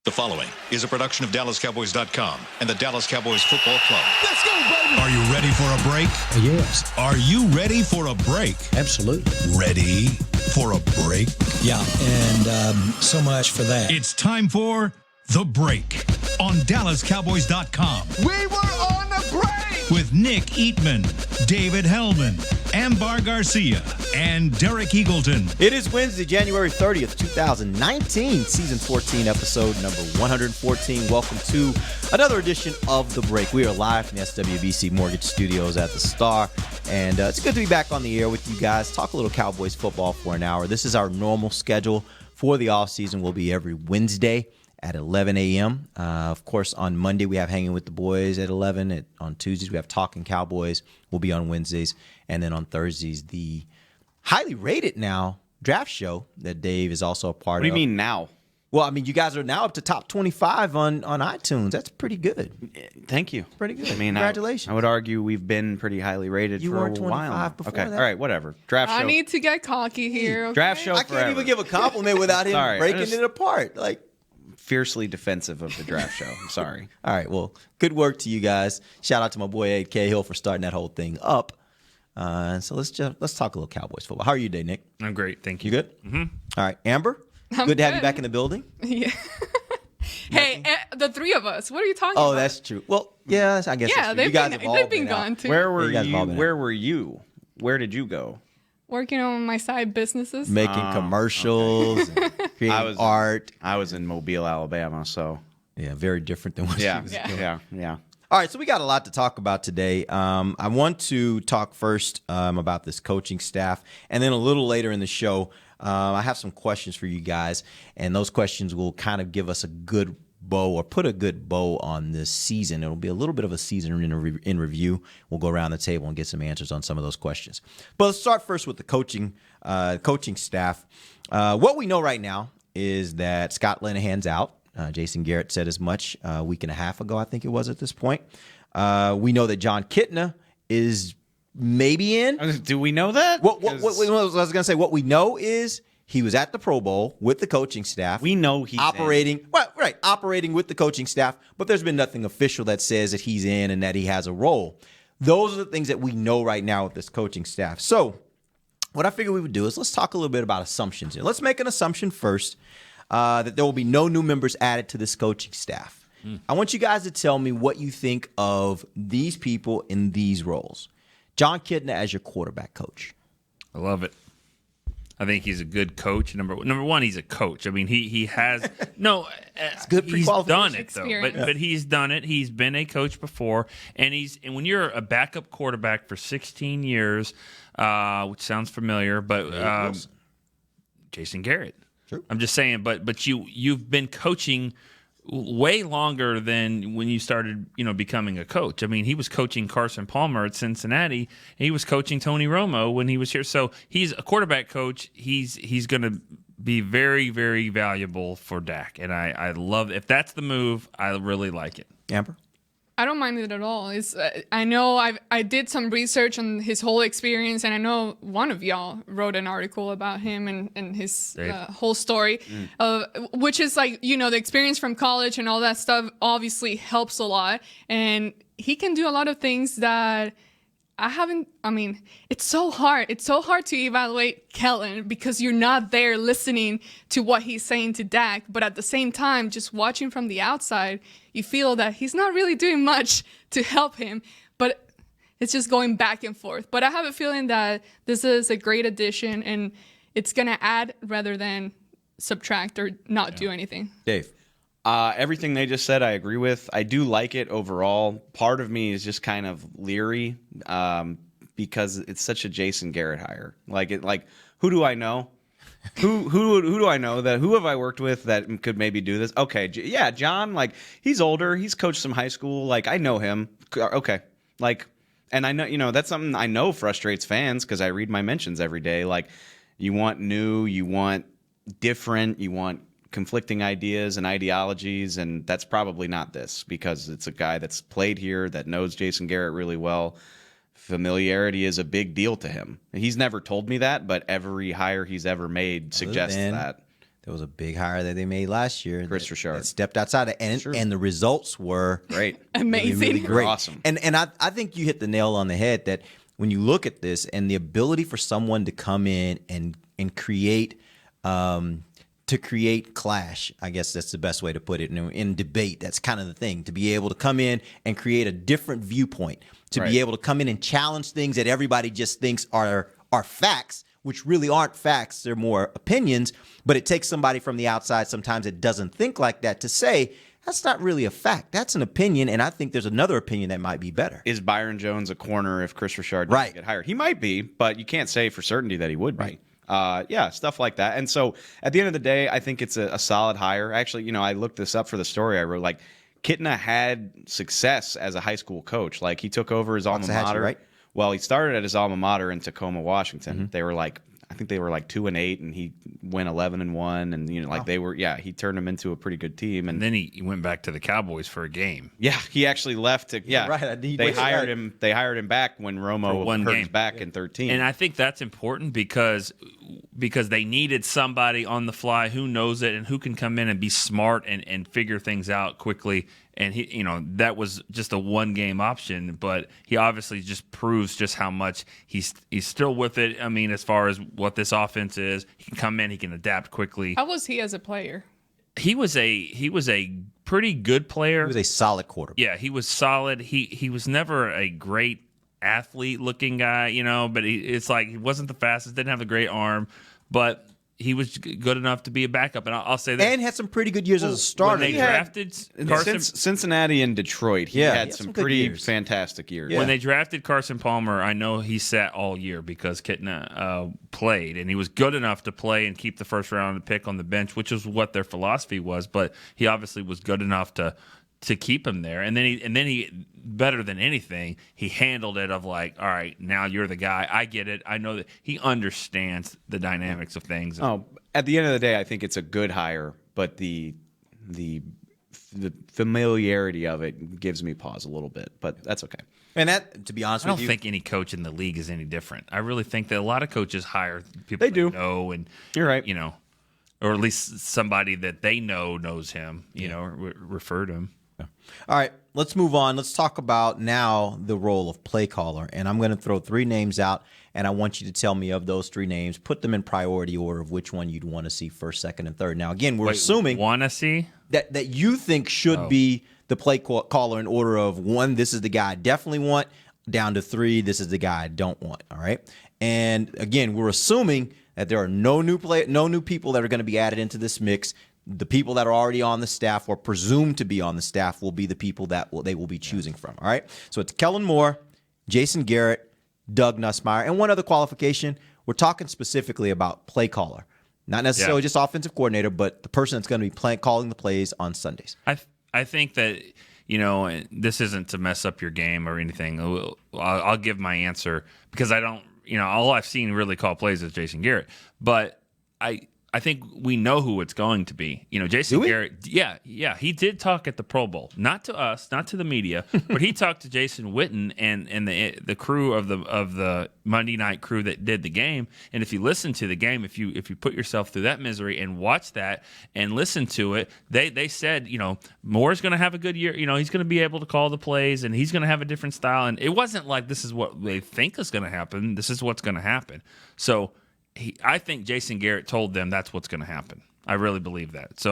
The following is a production of DallasCowboys.com and the Dallas Cowboys Football Club. Let's go, baby! Are you ready for a break? Yes. Are you ready for a break? Absolutely. Ready for a break? Yeah, and so much for that. It's time for The Break on DallasCowboys.com. We were on the break! With Nick Eatman, David Hellman, Ambar Garcia, and Derek Eagleton. It is Wednesday, January 30th, 2019, Season 14, Episode number 114. Welcome to another edition of The Break. We are live from the SWBC Mortgage Studios at the Star, and it's good to be back on the air with you guys. Talk a little Cowboys football for an hour. This is our normal schedule for the offseason. Will be every Wednesday at 11 a.m. Of course, on Monday, we have Hanging with the Boys at 11. On Tuesdays, we have Talking Cowboys. We'll be on Wednesdays. And then on Thursdays, the highly rated now draft show that Dave is also a part of. What do you mean now? Well, I mean, you guys are now up to top 25 on iTunes. That's pretty good. Thank you. Pretty good. I mean, congratulations. I would argue we've been pretty highly rated You for a weren't 25 while. before okay, that? all right, whatever. Draft show. I need to get cocky here. Okay? Draft show I forever. can't even give a compliment without him Sorry, breaking it apart. Like, Fiercely defensive of the draft show. I'm sorry. all right, well, good work to you guys. Shout out to my boy Ed Cahill for starting that whole thing up. So let's talk a little Cowboys football. How are you today, Nick? I'm great, thank you. You good? Mm-hmm. All right, Amber. I'm good to have you good. back in the building. Yeah. Hey, the three of us. What are you talking about? Oh, that's true. Well, yeah, I guess. Yeah, that's true. You guys have all they've been out. gone too. Where were you guys have all you? been Where were you? Where did you go? Working on my side businesses. Making commercials, and creating art. I was in Mobile, Alabama, so Yeah, very different than what she was doing. yeah. All right, so we got a lot to talk about today. I want to talk first about this coaching staff, and then a little later in the show, I have some questions for you guys, and those questions will kind of give us a good bow or put a good bow on this season. It'll be a little bit of a season in review. We'll go around the table and get some answers on some of those questions. But let's start first with the coaching staff. What we know right now is that Scott Linehan's out. Jason Garrett said as much a week and a half ago, I think it was at this point. We know that John Kitna is maybe in. Do we know that? What I was going to say, what we know is he was at the Pro Bowl with the coaching staff. We know he's operating with the coaching staff, but there's been nothing official that says that he's in and that he has a role. Those are the things that we know right now with this coaching staff. So what I figured we would do is let's talk a little bit about assumptions here. Let's make an assumption first that there will be no new members added to this coaching staff. I want you guys to tell me what you think of these people in these roles. John Kitna as your quarterback coach. I love it. I think he's a good coach. Number one, he's a coach. I mean, he has no. It's good he's done pre-qualification it though, experience. but he's done it. He's been a coach before, and when you're a backup quarterback for 16 years, which sounds familiar, but Jason Garrett. Sure. I'm just saying, but you've been coaching way longer than when you started, becoming a coach. I mean, he was coaching Carson Palmer at Cincinnati. He was coaching Tony Romo when he was here. So he's a quarterback coach. He's going to be very, very valuable for Dak. And I love, if that's the move, I really like it. Amber? I don't mind it at all. It's I know I did some research on his whole experience, and I know one of y'all wrote an article about him and his whole story, which is like, the experience from college and all that stuff obviously helps a lot, and he can do a lot of things that it's so hard. It's so hard to evaluate Kellen because you're not there listening to what he's saying to Dak. But at the same time, just watching from the outside, you feel that he's not really doing much to help him. But it's just going back and forth. But I have a feeling that this is a great addition, and it's going to add rather than subtract or not do anything. Dave? Everything they just said, I agree with. I do like it overall. Part of me is just kind of leery because it's such a Jason Garrett hire. Like, who do I know? Who do I know who have I worked with that could maybe do this? Okay, yeah, John. Like, he's older. He's coached some high school. Like, I know him. Okay, like, and I know that's something I know frustrates fans because I read my mentions every day. Like, you want new, you want different, you want conflicting ideas and ideologies, and that's probably not this because it's a guy that's played here that knows Jason Garrett really well. Familiarity is a big deal to him. He's never told me that, but every hire he's ever made suggests that. there was a big hire that they made last year. Chris Richard. That stepped outside of, and the results were Great. Amazing. really great. Awesome. And I think you hit the nail on the head that when you look at this and the ability for someone to come in and create to create clash, I guess that's the best way to put it. In debate, that's kind of the thing, to be able to come in and create a different viewpoint, to be able to come in and challenge things that everybody just thinks are facts, which really aren't facts. They're more opinions, but it takes somebody from the outside sometimes that doesn't think like that to say, that's not really a fact. That's an opinion, and I think there's another opinion that might be better. Is Byron Jones a corner if Chris Richard doesn't get hired? He might be, but you can't say for certainty that he would be. Yeah, stuff like that. And so at the end of the day, I think it's a solid hire. Actually, I looked this up for the story I wrote. Like, Kitna had success as a high school coach. Like, he took over his alma mater. Right? Well, he started at his alma mater in Tacoma, Washington. They were I think they were 2-8, and he went 11-1, and they were. Yeah, he turned them into a pretty good team. And then he went back to the Cowboys for a game. Yeah, he actually left to. Yeah, right. They hired him. They hired him back when Romo hurt his back in 13. And I think that's important because they needed somebody on the fly who knows it and who can come in and be smart and figure things out quickly. And he, that was just a one-game option, but he obviously just proves just how much he's still with it. I mean, as far as what this offense is, he can come in, he can adapt quickly. How was he as a player? He was a pretty good player. He was a solid quarterback. Yeah, he was solid. He was never a great athlete-looking guy, but it's like he wasn't the fastest, didn't have the great arm, but he was good enough to be a backup. And I'll say that. And had some pretty good years as a starter. When they drafted Carson, Cincinnati and Detroit, he had some pretty fantastic years. Yeah. When they drafted Carson Palmer, I know he sat all year because Kitna played, and he was good enough to play and keep the first round pick on the bench, which is what their philosophy was. But he obviously was good enough to keep him there. And then he better than anything, he handled it of like, all right, now you're the guy. I get it. I know that he understands the dynamics of things. Oh, at the end of the day, I think it's a good hire, but the familiarity of it gives me pause a little bit, but that's okay. And that, to be honest with you, I don't think any coach in the league is any different. I really think that a lot of coaches hire people they know, and you're right, or at least somebody that they know knows him, refer to him. All right, let's move on. Let's talk about now the role of play caller. And I'm going to throw 3 names out, and I want you to tell me of those 3 names, put them in priority order of which one you'd want to see first, second, and third. Now, again, we're assuming want to see that you think should be the play caller in order of 1, this is the guy I definitely want, down to 3, this is the guy I don't want. All right. And again, we're assuming that there are no new people that are going to be added into this mix. The people that are already on the staff or presumed to be on the staff will be the people that they will be choosing from. All right. So it's Kellen Moore, Jason Garrett, Doug Nussmeier, and one other qualification. We're talking specifically about play caller, not necessarily just offensive coordinator, but the person that's going to be calling the plays on Sundays. I think that this isn't to mess up your game or anything. I'll give my answer because I don't. All I've seen really call plays is Jason Garrett, but I think we know who it's going to be. Jason Garrett. Yeah, he did talk at the Pro Bowl, not to us, not to the media, but he talked to Jason Witten and the crew of the Monday night crew that did the game. And if you listen to the game, if you put yourself through that misery and watch that and listen to it, they said Moore's going to have a good year. He's going to be able to call the plays and he's going to have a different style. And it wasn't like this is what they think is going to happen. This is what's going to happen. So. I think Jason Garrett told them that's what's going to happen. I really believe that. So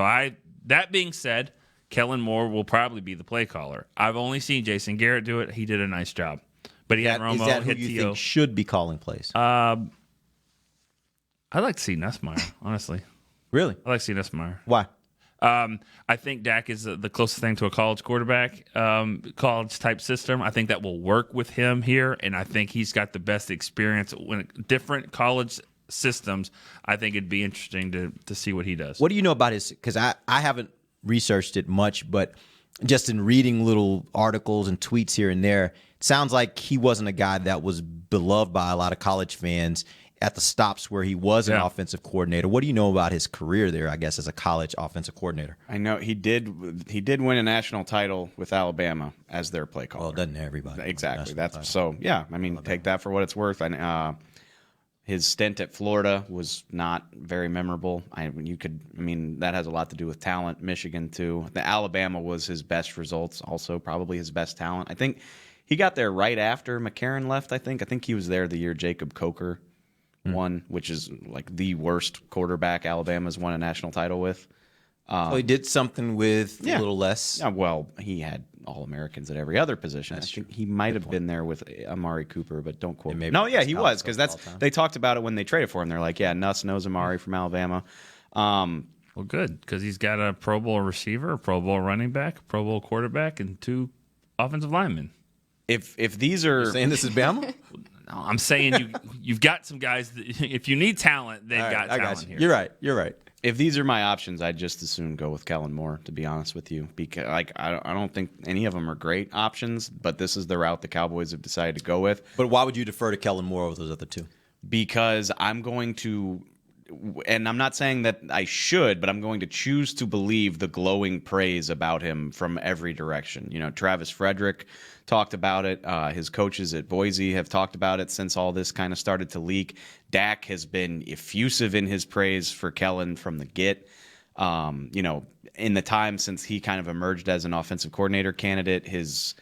that being said, Kellen Moore will probably be the play caller. I've only seen Jason Garrett do it. He did a nice job. But he had Romo, is that who hit you T.O. think should be calling plays? I'd like to see Nussmeier, honestly. Really? I'd like to see Nussmeier. Why? I think Dak is the closest thing to a college quarterback, college-type system. I think that will work with him here, and I think he's got the best experience when different college systems. I think it'd be interesting to see what he does. What do you know about his? Because I haven't researched it much, but just in reading little articles and tweets here and there, it sounds like he wasn't a guy that was beloved by a lot of college fans at the stops where he was an offensive coordinator. What do you know about his career there, I guess, as a college offensive coordinator? I know he did win a national title with Alabama as their play caller. Well, doesn't everybody? Exactly. That's so. Yeah, I mean, take that for what it's worth. His stint at Florida was not very memorable. That has a lot to do with talent. Michigan too. The Alabama was his best results, also probably his best talent. I think he got there right after McCarron left. I think he was there the year Jacob Coker won, which is like the worst quarterback Alabama's won a national title with. So he did something with a little less. Yeah, well, he had All-Americans at every other position. I think he might have been there with Amari Cooper, but don't quote me. No, yeah, he was, because they talked about it when they traded for him. They're like, yeah, Nuss knows Amari from Alabama. Well, good, because he's got a Pro Bowl receiver, a Pro Bowl running back, a Pro Bowl quarterback, and 2 offensive linemen. If these are... You're saying this is Bama? No, I'm saying you've got some guys that, if you need talent, they've got talent here. You're right. If these are my options, I'd just as soon go with Kellen Moore, to be honest with you, because I don't think any of them are great options, but this is the route the Cowboys have decided to go with. But why would you defer to Kellen Moore over those other 2? Because I'm going to, and I'm not saying that I should, but I'm going to choose to believe the glowing praise about him from every direction. Travis Frederick talked about it. His coaches at Boise have talked about it since all this kind of started to leak. Dak has been effusive in his praise for Kellen from the get. In the time since he kind of emerged as an offensive coordinator candidate, his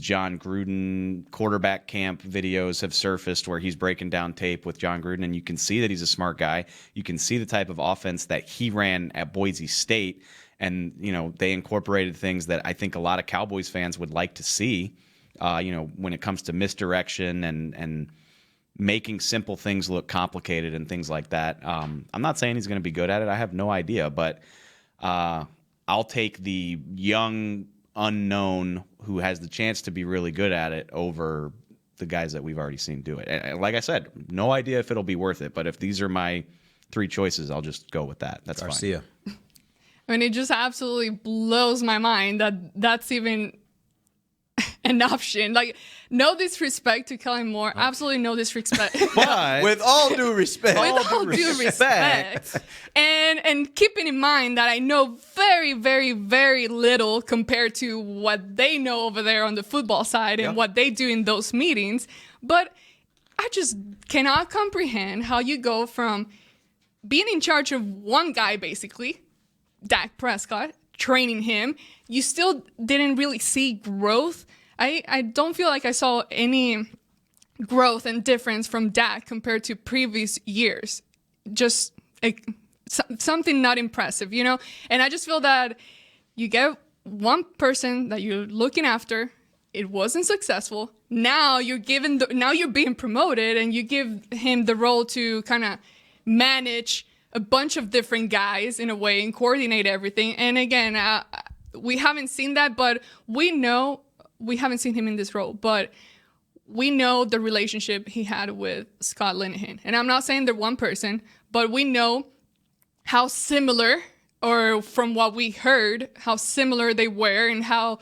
John Gruden quarterback camp videos have surfaced where he's breaking down tape with John Gruden, and you can see that he's a smart guy. You can see the type of offense that he ran at Boise State, and they incorporated things that I think a lot of Cowboys fans would like to see. When it comes to misdirection and making simple things look complicated and things like that. I'm not saying he's going to be good at it. I have no idea, but I'll take the young unknown who has the chance to be really good at it over the guys that we've already seen do it. And like I said, no idea if it'll be worth it, but if these are my 3 choices, I'll just go with that. That's Garcia. Fine. It just absolutely blows my mind that that's even an option. Like, no disrespect to Kellen Moore. Absolutely no disrespect. But with all due respect. With all due respect. And keeping in mind that I know very, very, very little compared to what they know over there on the football side and what they do in those meetings. But I just cannot comprehend how you go from being in charge of one guy, basically, Dak Prescott, training him. You still didn't really see growth. I don't feel like I saw any growth and difference from Dak compared to previous years. Just something not impressive, And I just feel that you get one person that you're looking after. It wasn't successful. Now you're being promoted, and you give him the role to kind of manage a bunch of different guys in a way and coordinate everything. And again, we haven't seen that, but we haven't seen him in this role, but we know the relationship he had with Scott Linehan. And I'm not saying they're one person, but we know how similar, or from what we heard, how similar they were and how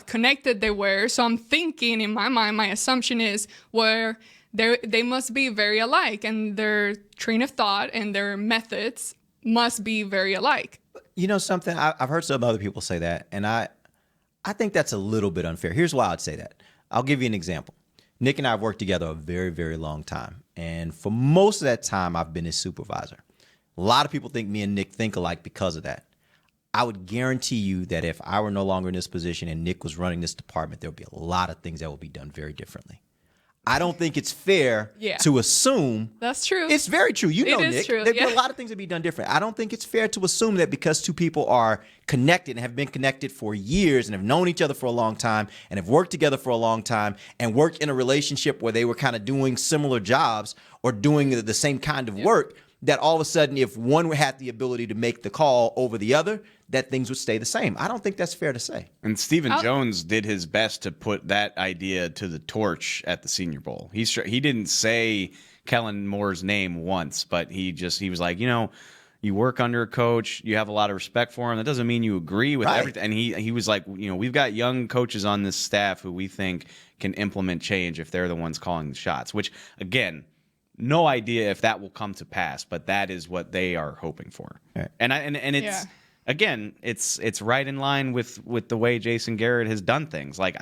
connected they were. So I'm thinking, in my mind, my assumption is where they must be very alike, and their train of thought and their methods must be very alike. Something? I've heard some other people say that, and I think that's a little bit unfair. Here's why I'd say that. I'll give you an example. Nick and I have worked together a very, very long time, and for most of that time, I've been his supervisor. A lot of people think me and Nick think alike because of that. I would guarantee you that if I were no longer in this position and Nick was running this department, there would be a lot of things that would be done very differently. I don't think it's fair to assume. That's true. It's very true. Nick. True. There'd be a lot of things that be done different. I don't think it's fair to assume that because 2 people are connected and have been connected for years and have known each other for a long time and have worked together for a long time and worked in a relationship where they were kind of doing similar jobs or doing the same kind of work, that all of a sudden, if one had the ability to make the call over the other, that things would stay the same. I don't think that's fair to say. And Stephen Jones did his best to put that idea to the torch at the Senior Bowl. He didn't say Kellen Moore's name once, but he was like, you work under a coach, you have a lot of respect for him. That doesn't mean you agree with everything. And he was like, we've got young coaches on this staff who we think can implement change if they're the ones calling the shots, which, again, no idea if that will come to pass, but that is what they are hoping for. Right. And it's again, it's right in line with the way Jason Garrett has done things. Like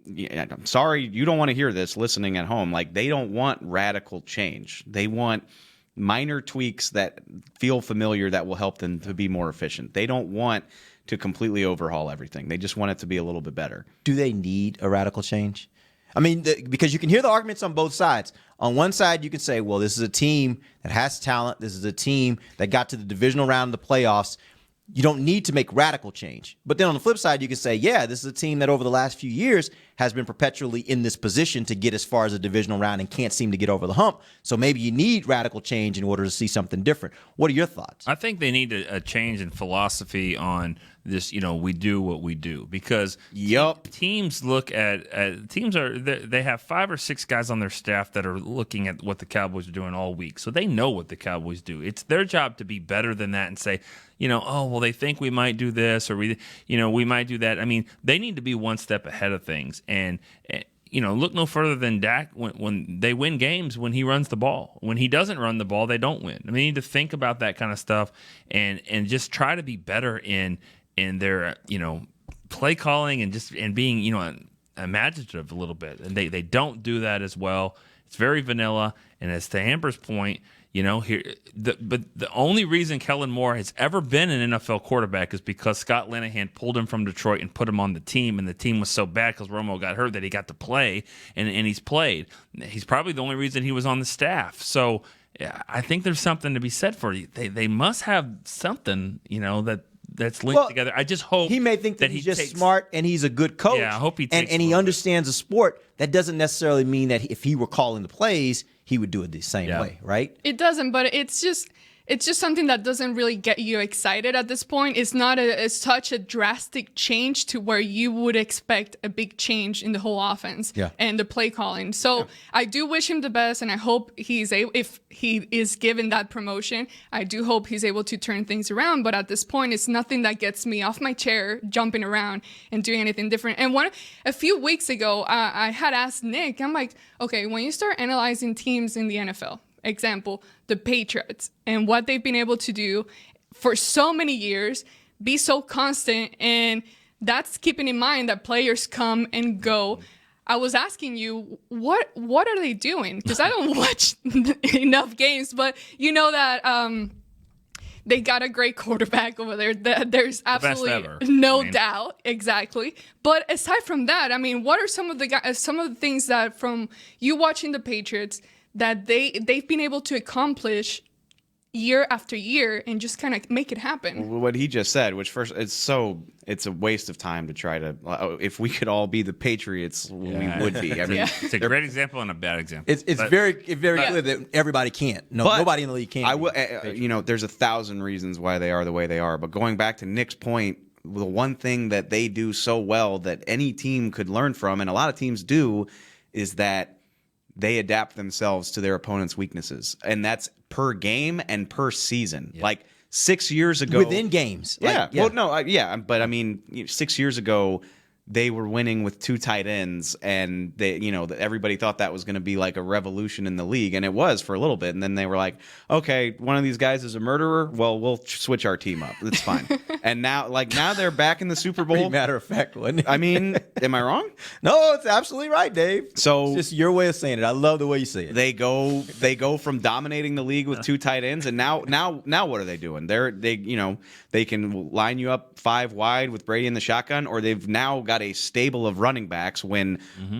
yeah, I'm sorry, you don't want to hear this listening at home. Like, they don't want radical change. They want minor tweaks that feel familiar that will help them to be more efficient. They don't want to completely overhaul everything. They just want it to be a little bit better. Do they need a radical change? I mean, because you can hear the arguments on both sides. On one side, you can say, well, this is a team that has talent. This is a team that got to the divisional round of the playoffs. You don't need to make radical change. But then on the flip side, you can say, yeah, this is a team that over the last few years has been perpetually in this position to get as far as a divisional round and can't seem to get over the hump. So maybe you need radical change in order to see something different. What are your thoughts? I think they need a change in philosophy on this, we do what we do, because teams look at teams they have 5 or 6 guys on their staff that are looking at what the Cowboys are doing all week. So they know what the Cowboys do. It's their job to be better than that and say, they think we might do this or we might do that. I mean, they need to be one step ahead of things. And look no further than Dak when they win games when he runs the ball. When he doesn't run the ball, they don't win. I mean, they need to think about that kind of stuff and just try to be better in their play calling and being imaginative a little bit. And they don't do that as well. It's very vanilla. And as to Amber's point, but the only reason Kellen Moore has ever been an NFL quarterback is because Scott Linehan pulled him from Detroit and put him on the team, and the team was so bad because Romo got hurt that he got to play, and he's played. He's probably the only reason he was on the staff. So I think there's something to be said for it. They must have something, that's linked together. I just hope he may think that he's just smart and he's a good coach. Yeah, I hope he takes and he understands the sport. That doesn't necessarily mean that if he were calling the plays, he would do it the same way, right? It doesn't, but it's just something that doesn't really get you excited at this point. It's not such a drastic change to where you would expect a big change in the whole offense and the play calling. So I do wish him the best, and I hope if he is given that promotion, I do hope he's able to turn things around. But at this point, it's nothing that gets me off my chair, jumping around and doing anything different. And a few weeks ago, I had asked Nick, I'm like, okay, when you start analyzing teams in the NFL, example, the Patriots and what they've been able to do for so many years, be so constant, and that's keeping in mind that players come and go. I was asking you, what are they doing? Because I don't watch enough games, but you know that they got a great quarterback over there. There's absolutely no doubt, exactly. But aside from that, I mean, what are some of the things that from you watching the Patriots that they've been able to accomplish year after year and just kind of make it happen? What he just said, which first, it's a waste of time to try to, if we could all be the Patriots, we would be. I mean, it's a great example and a bad example. It's very clear that everybody can't. Nobody in the league can. There's 1,000 reasons why they are the way they are. But going back to Nick's point, the one thing that they do so well that any team could learn from, and a lot of teams do, is that they adapt themselves to their opponent's weaknesses. And that's per game and per season. Yeah. Like 6 years ago. Within games. Yeah. Well, no, but I mean, 6 years ago, they were winning with 2 tight ends, and everybody thought that was going to be like a revolution in the league, and it was for a little bit. And then they were like, okay, one of these guys is a murderer. Well, we'll switch our team up. It's fine. And now they're back in the Super Bowl. Pretty matter of fact, wasn't it? I mean, am I wrong? No, it's absolutely right, Dave. So it's just your way of saying it. I love the way you say it. They go from dominating the league with 2 tight ends, and now what are they doing? They can line you up 5 wide with Brady in the shotgun, or they've now got a stable of running backs when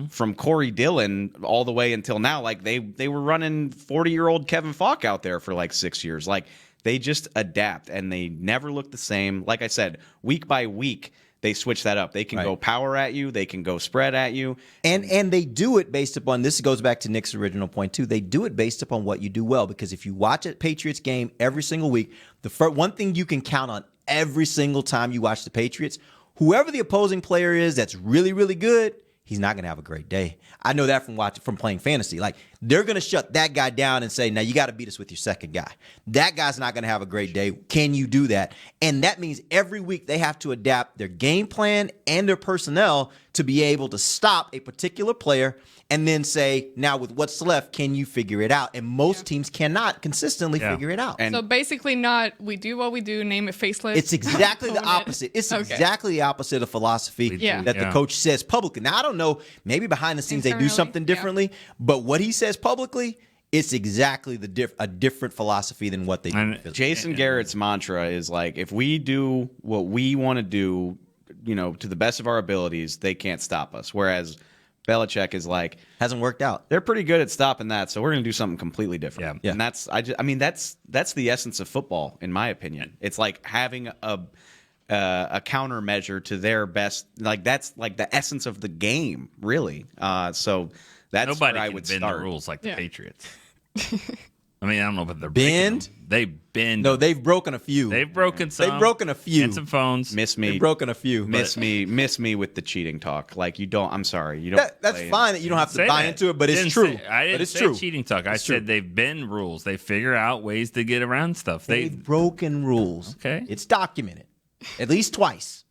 from Corey Dillon all the way until now, like they were running 40-year-old Kevin Falk out there for like 6 years. Like, they just adapt and they never look the same. Like I said, week by week, they switch that up. They can go power at you. They can go spread at you. And they do it based upon, this goes back to Nick's original point too, they do it based upon what you do well. Because if you watch a Patriots game every single week, the one thing you can count on every single time you watch the Patriots, whoever the opposing player is that's really, really good, he's not going to have a great day. I know that from playing fantasy. Like, They're going to shut that guy down and say, now you got to beat us with your second guy. That guy's not going to have a great day. Can you do that? And that means every week they have to adapt their game plan and their personnel to be able to stop a particular player and then say, now with what's left, can you figure it out? And most teams cannot consistently figure it out. And So basically we do what we do, name it faceless. It's exactly the opposite. It's exactly the opposite of philosophy Yeah. that the coach says publicly. Now, I don't know, maybe behind the scenes they do Internally, something differently, but what he says publicly, it's exactly a different philosophy than what they do. And Jason Garrett's mantra is like, if we do what we want to do, to the best of our abilities, they can't stop us. Whereas Belichick is like, Hasn't worked out. they're pretty good at stopping that, so we're going to do something completely different. Yeah. And that's the essence of football, in my opinion. It's like having a countermeasure to their best. Like that's like the essence of the game, really. So that's nobody where I can would bend start. the rules like the Yeah. Patriots. I mean, I don't know, but they're Bend? breaking them. They bend. No, they've broken a few. They've broken some. They've broken a few. And some phones. Miss me, They've broken a few. miss me with the cheating talk. Like you don't. I'm sorry, you don't. That's play fine that you don't have to Say buy that. into it, but it's Didn't true. say- I didn't but it's say true. cheating talk. I It's true. said they've bend rules. They figure out ways to get around stuff. They've broken rules. Okay. It's documented. At least twice.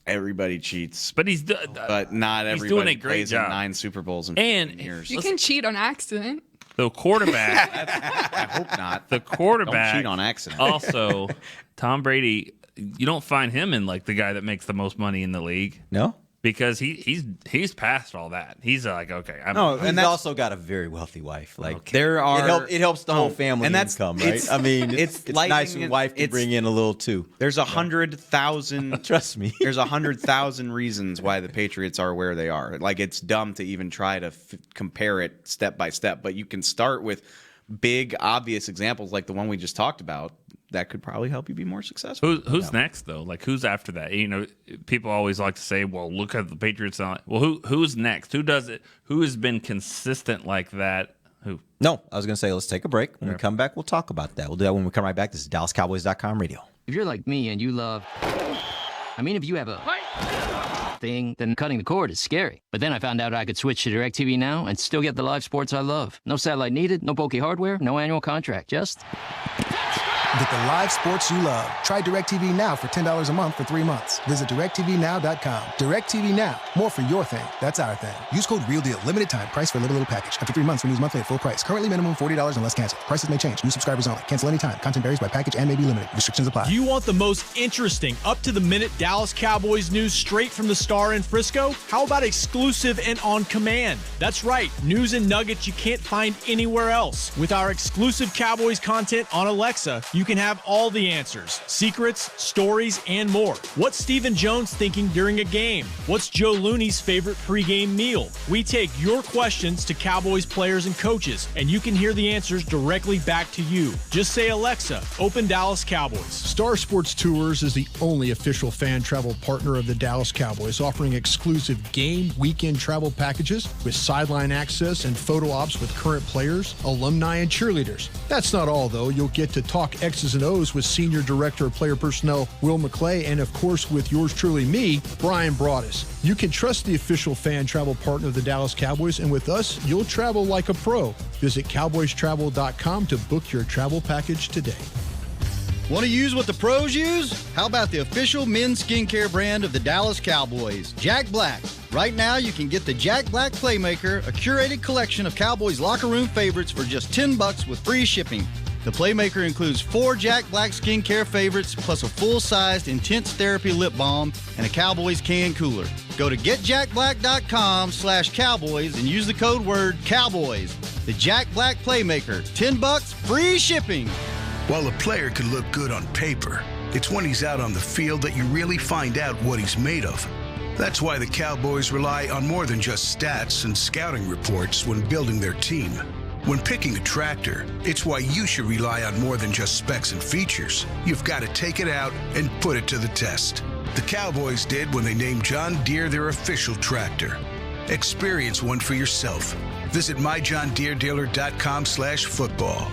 Everybody cheats, But but not he's everybody doing a great plays in job. 9 Super Bowls in And 15 years. You can cheat on accident. the quarterback. I hope not. The quarterback. Don't cheat on accident. Also, Tom Brady. You don't find him in like the guy that makes the most money in the league No? because he's past all that. He's like, okay, No, and And he's that's- also got a very wealthy wife. Like There are it helps the whole family and that's- income, right? it's- I mean, it's it's nice lightning when and- wife can it's- bring in a little too. There's 100,000. Trust me. There's 100,000 reasons why the Patriots are where they are. Like it's dumb to even try to compare it step by step, but you can start with big, obvious examples like the one we just talked about. That could probably help you be more successful. Who's next though? Like who's after that? People always like to say, "Well, look at the Patriots." Well, who's next? Who does it? Who has been consistent like that? Who? No, I was going to say let's take a break. When we come back, we'll talk about that. We'll do that when we come right back. This is DallasCowboys.com radio. If you're like me and you love... if you have a thing, then cutting the cord is scary. But then I found out I could switch to DirecTV Now and still get the live sports I love. No satellite needed, no bulky hardware, no annual contract, just... Get the live sports you love. Try DirecTV Now for $10 a month for 3 months. Visit DirecTVNow.com. DirecTV Now. More for your thing. That's our thing. Use code REALDEAL. Limited time. Price for a little package. After 3 months, renews monthly at full price. Currently minimum $40 unless canceled. Prices may change. New subscribers only. Cancel anytime. Content varies by package and may be limited. Restrictions apply. Do you want the most interesting, up-to-the-minute Dallas Cowboys news straight from the Star in Frisco? How about exclusive and on command? That's right, news and nuggets you can't find anywhere else. With our exclusive Cowboys content on Alexa, you can have all the answers, secrets, stories, and more. What's Stephen Jones thinking during a game? What's Joe Looney's favorite pregame meal? We take your questions to Cowboys players and coaches, and you can hear the answers directly back to you. Just say, Alexa, open Dallas Cowboys. Star Sports Tours is the only official fan travel partner of the Dallas Cowboys, offering exclusive game weekend travel packages with sideline access and photo ops with current players, alumni, and cheerleaders. That's not all, though. You'll get to talk X's and O's with Senior Director of Player Personnel Will McClay, and of course with yours truly, me, Brian Broaddus. You can trust the official fan travel partner of the Dallas Cowboys, and with us, you'll travel like a pro. Visit cowboystravel.com to book your travel package today. Want to use what the pros use? How about the official men's skincare brand of the Dallas Cowboys, Jack Black? Right now, you can get the Jack Black Playmaker, a curated collection of Cowboys locker room favorites for just $10 with free shipping. The Playmaker includes 4 Jack Black skincare favorites, plus a full-sized Intense Therapy lip balm and a Cowboys can cooler. Go to getjackblack.com/Cowboys and use the code word Cowboys. The Jack Black Playmaker, $10, free shipping. While a player can look good on paper, it's when he's out on the field that you really find out what he's made of. That's why the Cowboys rely on more than just stats and scouting reports when building their team. When picking a tractor, it's why you should rely on more than just specs and features. You've got to take it out and put it to the test. The Cowboys did when they named John Deere their official tractor. Experience one for yourself. Visit myjohndeeredealer.com/football.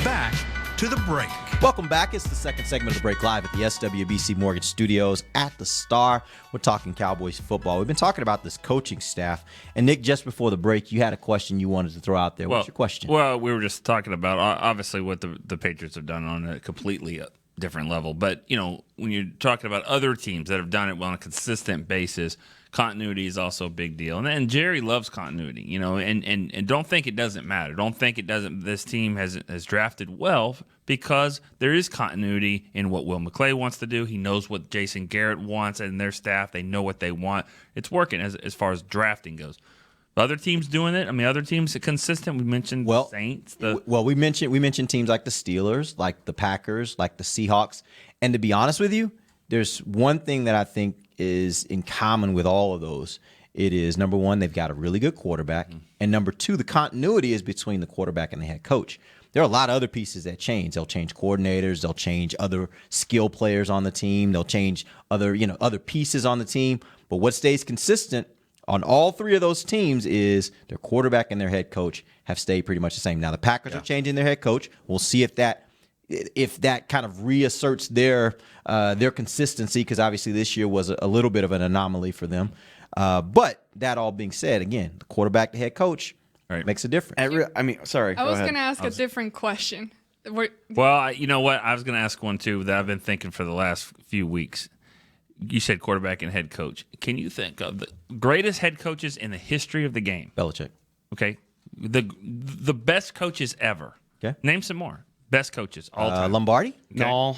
Back to the break. Welcome back. It's the second segment of the break live at the SWBC Mortgage Studios at the Star. We're talking Cowboys football. We've been talking about this coaching staff. And Nick, just before the break, you had a question you wanted to throw out there. What's your question? Well, we were just talking about obviously what the Patriots have done on a completely different level. But, you know, when you're talking about other teams that have done it on a consistent basis, continuity is also a big deal. And Jerry loves continuity, you know, and don't think it doesn't matter. Don't think it doesn't. This team has drafted well because there is continuity in what Will McClay wants to do. He knows what Jason Garrett wants and their staff. They know what they want. It's working as far as drafting goes. Other teams doing it. I mean, other teams are consistent. We mentioned the Saints. We mentioned teams like the Steelers, like the Packers, like the Seahawks. And to be honest with you, there's one thing that I think is in common with all of those. It is, number one, they've got a really good quarterback. And number two, the continuity is between the quarterback and the head coach. There are a lot of other pieces that change. They'll change coordinators. They'll change other skill players on the team. They'll change other pieces on the team. But what stays consistent on all three of those teams is their quarterback and their head coach have stayed pretty much the same. Now, the Packers are changing their head coach. We'll see if that kind of reasserts their consistency, because obviously this year was a little bit of an anomaly for them. But that all being said, again, the quarterback, the head coach makes a difference. Sorry. I was going to ask a different question. Well, you know what? I was going to ask one, too, that I've been thinking for the last few weeks. You said quarterback and head coach. Can you think of the greatest head coaches in the history of the game? Belichick. Okay. The best coaches ever. Okay. Name some more. Best coaches all time. Lombardi? Okay. No.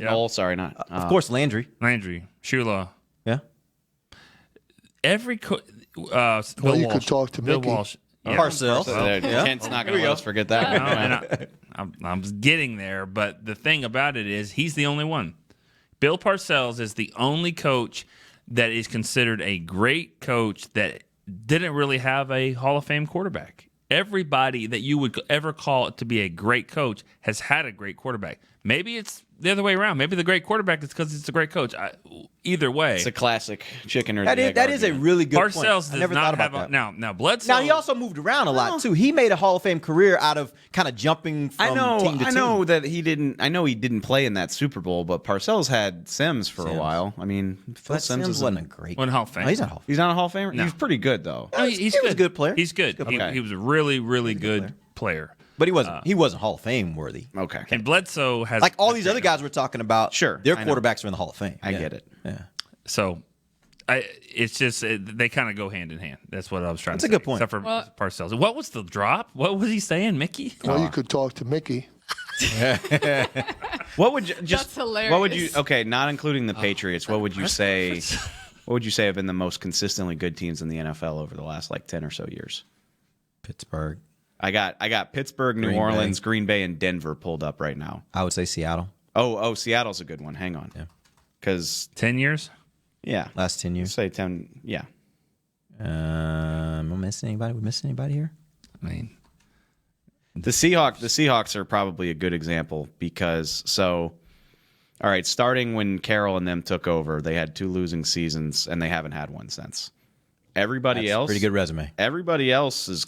Yeah. Sorry, not. Of course, Landry. Shula. Yeah. Every Well, you could talk to Bill Mickey. Walsh. Yeah. Parcells. Kent's not going to let us forget that. I'm getting there, but the thing about it is he's the only one. Bill Parcells is the only coach that is considered a great coach that didn't really have a Hall of Fame quarterback. Everybody that you would ever call it to be a great coach has had a great quarterback. Maybe it's the other way around. Maybe the great quarterback is because it's a great coach. Either way, It's a classic chicken or That the is egg that is a argument. really good Parcells point. does I never not thought about have that. now Bledsoe. Now, he also moved around a lot, too. He made a Hall of Fame career out of kind of jumping from team to team. I know that he didn't. I know he didn't play in that Super Bowl, but Parcells had Sims for a while. I mean, Phil But Sims wasn't a great. Wasn't Hall of Fame. No, he's not Hall of Fame. He's not a Hall of Famer. No. He's pretty good though. No, he's He was good. a good player. He's good. He was a really, really good player. But he wasn't Hall of Fame worthy. Okay. And Bledsoe has Like all these other guys we're talking about, Sure, their I know. quarterbacks are in the Hall of Fame. I Yeah. get it. Yeah. So, it's just they kind of go hand in hand. That's what I was trying That's to a say. good point. Except for Parcells. What was the drop? What was he saying, Mickey? Well, you could talk to Mickey. What would you just? That's hilarious. What would you? Okay, not including the Patriots. What would you say? What would you say have been the most consistently good teams in the NFL over the last 10 or so years? Pittsburgh. I got Pittsburgh, New Green Orleans, Bay. Green Bay, and Denver pulled up right now. I would say Seattle. Oh, Seattle's a good one. Hang on. Yeah. Because 10 years? yeah, Last 10 years. say 10. Yeah. Am I missing anybody? We missing anybody here? I mean, The Seahawks are probably a good example because all right, starting when Carroll and them took over, they had 2 losing seasons and they haven't had one since. Everybody That's else, pretty good resume. Everybody else is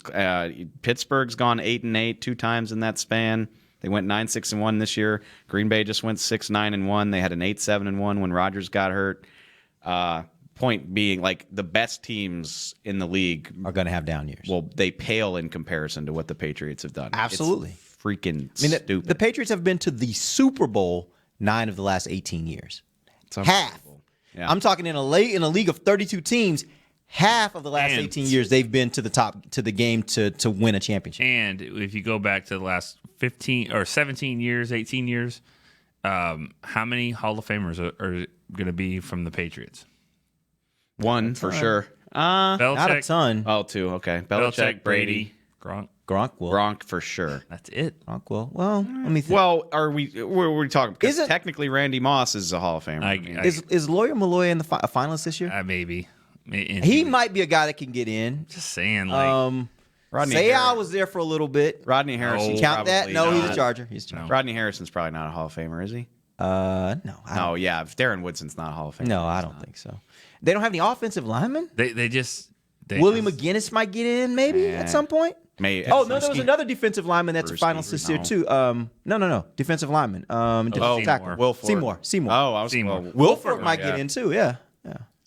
Pittsburgh's gone 8-8 2 times in that span. They went 9-6-1 this year. Green Bay just went 6-9-1. They had an 8-7-1 when Rodgers got hurt. Point being, like, the best teams in the league are going to have down years. Well, they pale in comparison to what the Patriots have done. Absolutely. It's freaking stupid. The Patriots have been to the Super Bowl 9 of the last 18 years. Half. Yeah. I'm talking in a league of 32 teams. Half of the last 18 years, they've been to the game to win a championship. And if you go back to the last 15 or 17 years, 18 years, how many Hall of Famers are going to be from the Patriots? One for sure. Belichick, Not a ton. Oh, 2. Okay. Belichick, Brady, Gronk. Gronk for sure. That's it. Gronk will. Well, let me think. Well, are we talking? Because technically, Randy Moss is a Hall of Famer. Is Lawyer Malloy in the finalist this year? Maybe. He might be a guy that can get in. Just saying, like Rodney Say I Harris- was there for a little bit. Rodney Harrison. Count that? No, he's a Charger. He's a Charger. Rodney Harrison's probably not a Hall of Famer, is he? No. No, yeah. If Darren Woodson's not a Hall of Famer. No, I don't think so. They don't have any offensive linemen. They just Willie McGinnis might get in maybe at some point. No, there was another defensive lineman that's a finalist this year too. No, defensive lineman. Tackle. Wilford. Seymour. Oh, I was Seymour. Wilford might get in too. Yeah.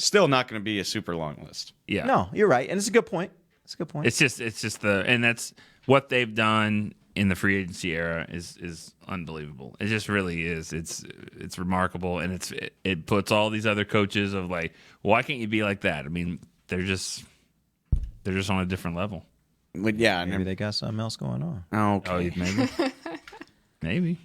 Still not going to be a super long list. Yeah. No, you're right, and it's a good point. It's just and that's what they've done in the free agency era is unbelievable. It just really is. It's remarkable, and it puts all these other coaches of like, why can't you be like that? I mean, they're just on a different level. But yeah, Maybe they got something else going on. Okay. Maybe.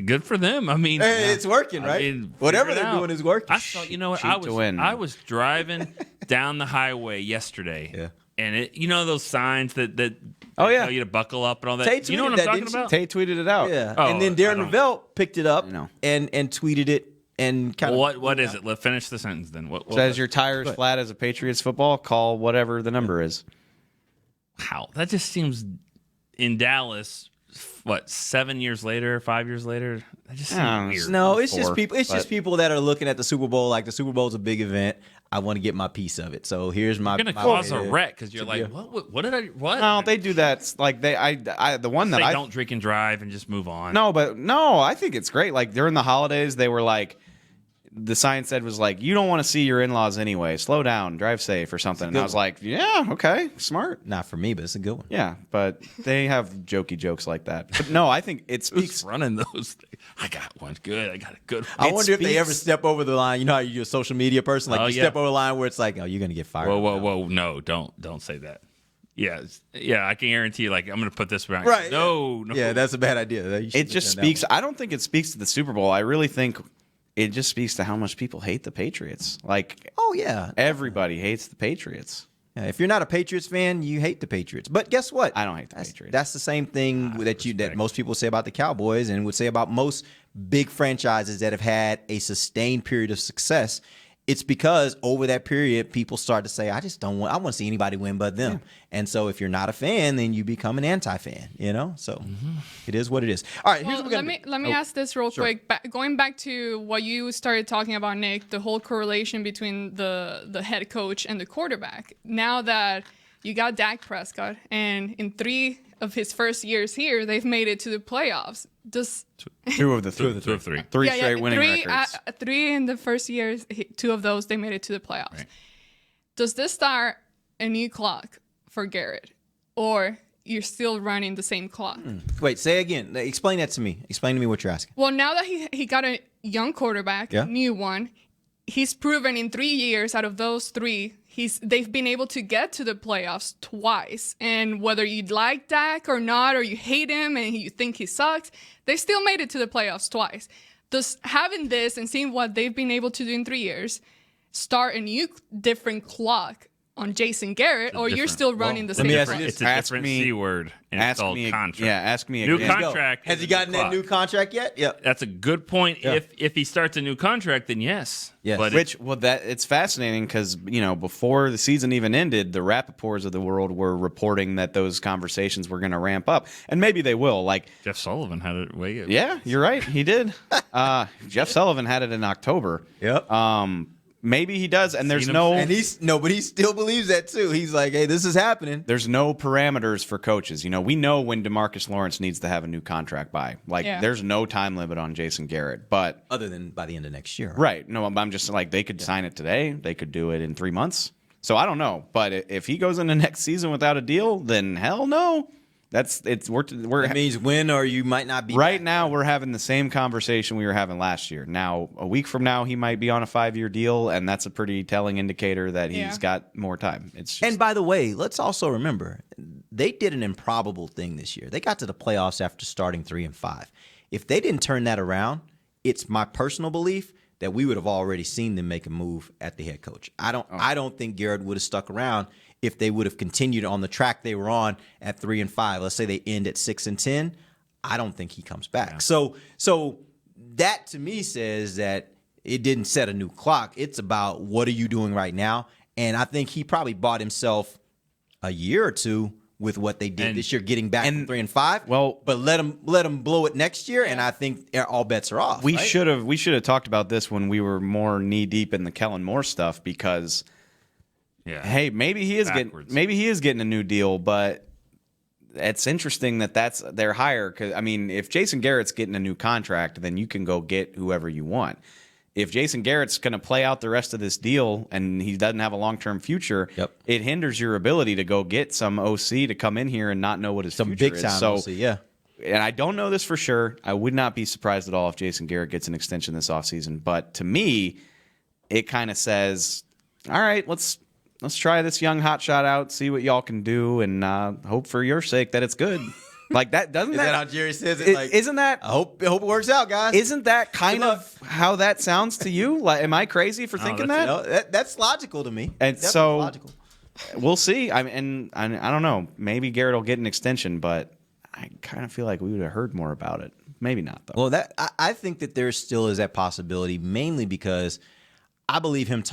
Good for them. I mean, hey, it's working, right? I mean, whatever they're doing is working. I saw. You know what? I was driving down the highway yesterday. Yeah. And those signs that tell you to buckle up and all that. Tate You know what I'm talking about? Tate tweeted it out. Yeah. Oh, and then Darren Ravel picked it up No. and tweeted it and kind of. What is it? Let's finish the sentence then. What Says your tires flat as a Patriots football. Call whatever the number is. Wow, that just seems in Dallas. What 7 years later, 5 years later? That just seems weird. No, it's just people. It's just people that are looking at the Super Bowl like the Super Bowl is a big event. I want to get my piece of it. So here's my. You're gonna cause a wreck because you're like, what did I? What? No, they do that. Like the one that They I don't drink and drive and just move on. No, I think it's great. Like during the holidays, they were like, the sign said was like, you don't want to see your in-laws anyway. Slow down, drive safe, or something. And I was like, yeah, okay, smart. Not for me, but it's a good one. Yeah, but they have jokey jokes like that. But no, I think it speaks. Who's running those? I got one. Good. I got a good one. I wonder if they ever step over the line. You know how you're a social media person, like step over the line where it's like, oh, you're gonna get fired. Whoa! No, don't say that. Yeah, I can guarantee you. Like, I'm gonna put this around. Right? No. Yeah, that's a bad idea. It just speaks. I don't think it speaks to the Super Bowl. I really think it just speaks to how much people hate the Patriots. Like, oh yeah, everybody hates the Patriots. Yeah, if you're not a Patriots fan, you hate the Patriots. But guess what? I don't hate the Patriots. That's the same thing that most people say about the Cowboys and would say about most big franchises that have had a sustained period of success. It's because over that period, people start to say, I want to see anybody win but them. Yeah. And so if you're not a fan, then you become an anti-fan, So it is what it is. All right, here's what we're going to Let me ask this real quick. Going back to what you started talking about, Nick, the whole correlation between the head coach and the quarterback. Now that you got Dak Prescott, and in 3 of his first years here, they've made it to the playoffs. Two of three. Three straight winning records. 3 in the first years, 2 of those, they made it to the playoffs. Right. Does this start a new clock for Garrett? Or you're still running the same clock? Wait, say again. Explain that to me. Explain to me what you're asking. Well, now that he got a young quarterback, new one, he's proven in 3 years out of those 3, they've been able to get to the playoffs twice. And whether you like Dak or not, or you hate him and you think he sucks, they still made it to the playoffs twice. Does having this and seeing what they've been able to do in 3 years start a new different clock on Jason Garrett, or you're still running the same clock? It's a different C word, and it's called contract. Yeah, ask me again. New contract. Has he gotten that new contract yet? Yep. That's a good point. Yeah. If he starts a new contract, then yes. Yes. But it's fascinating because, before the season even ended, the Rappaports of the world were reporting that those conversations were going to ramp up. And maybe they will. Like Jeff Sullivan had it way. Yeah, you're right. He did. Jeff Sullivan had it in October. Yep. Maybe he does, and there's but he still believes that too. He's like, hey, this is happening. There's no parameters for coaches. We know when DeMarcus Lawrence needs to have a new contract by. There's no time limit on Jason Garrett, but other than by the end of next year. Right. No, I'm just like, they could sign it today. They could do it in 3 months. So I don't know, but if he goes into next season without a deal, then hell no. That means win or you might not be. Right now, we're having the same conversation we were having last year. Now, a week from now, he might be on a 5-year deal, and that's a pretty telling indicator that he's got more time. And by the way, let's also remember, they did an improbable thing this year. They got to the playoffs after starting 3-5. If they didn't turn that around, it's my personal belief that we would have already seen them make a move at the head coach. I don't think Garrett would have stuck around if they would have continued on the track they were on at 3-5. Let's say they end at 6-10. I don't think he comes back. Yeah. So that to me says that it didn't set a new clock. It's about what are you doing right now? And I think he probably bought himself a year or 2 with what they did this year, getting back from 3-5. Well, but let them blow it next year, and I think all bets are off. We should have talked about this when we were more knee deep in the Kellen Moore stuff, because hey, maybe he is getting a new deal, but it's interesting that that's their hire. Because I mean, if Jason Garrett's getting a new contract, then you can go get whoever you want. If Jason Garrett's going to play out the rest of this deal and he doesn't have a long-term future, it hinders your ability to go get some OC to come in here and not know what his future is. So, OC, yeah. And I don't know this for sure. I would not be surprised at all if Jason Garrett gets an extension this offseason. But to me, it kind of says, all right, let's try this young hotshot out, see what y'all can do, and hope for your sake that it's good. Like that, doesn't Is that how Jerry says it? Like, isn't that? I hope it works out, guys. Isn't that kind of how that sounds to you? Like, am I crazy for thinking that? No, that's logical to me. And Definitely so logical. We'll see. I don't know. Maybe Garrett will get an extension, but I kind of feel like we would have heard more about it. Maybe not though. Well, I think that there still is that possibility, mainly because I believe him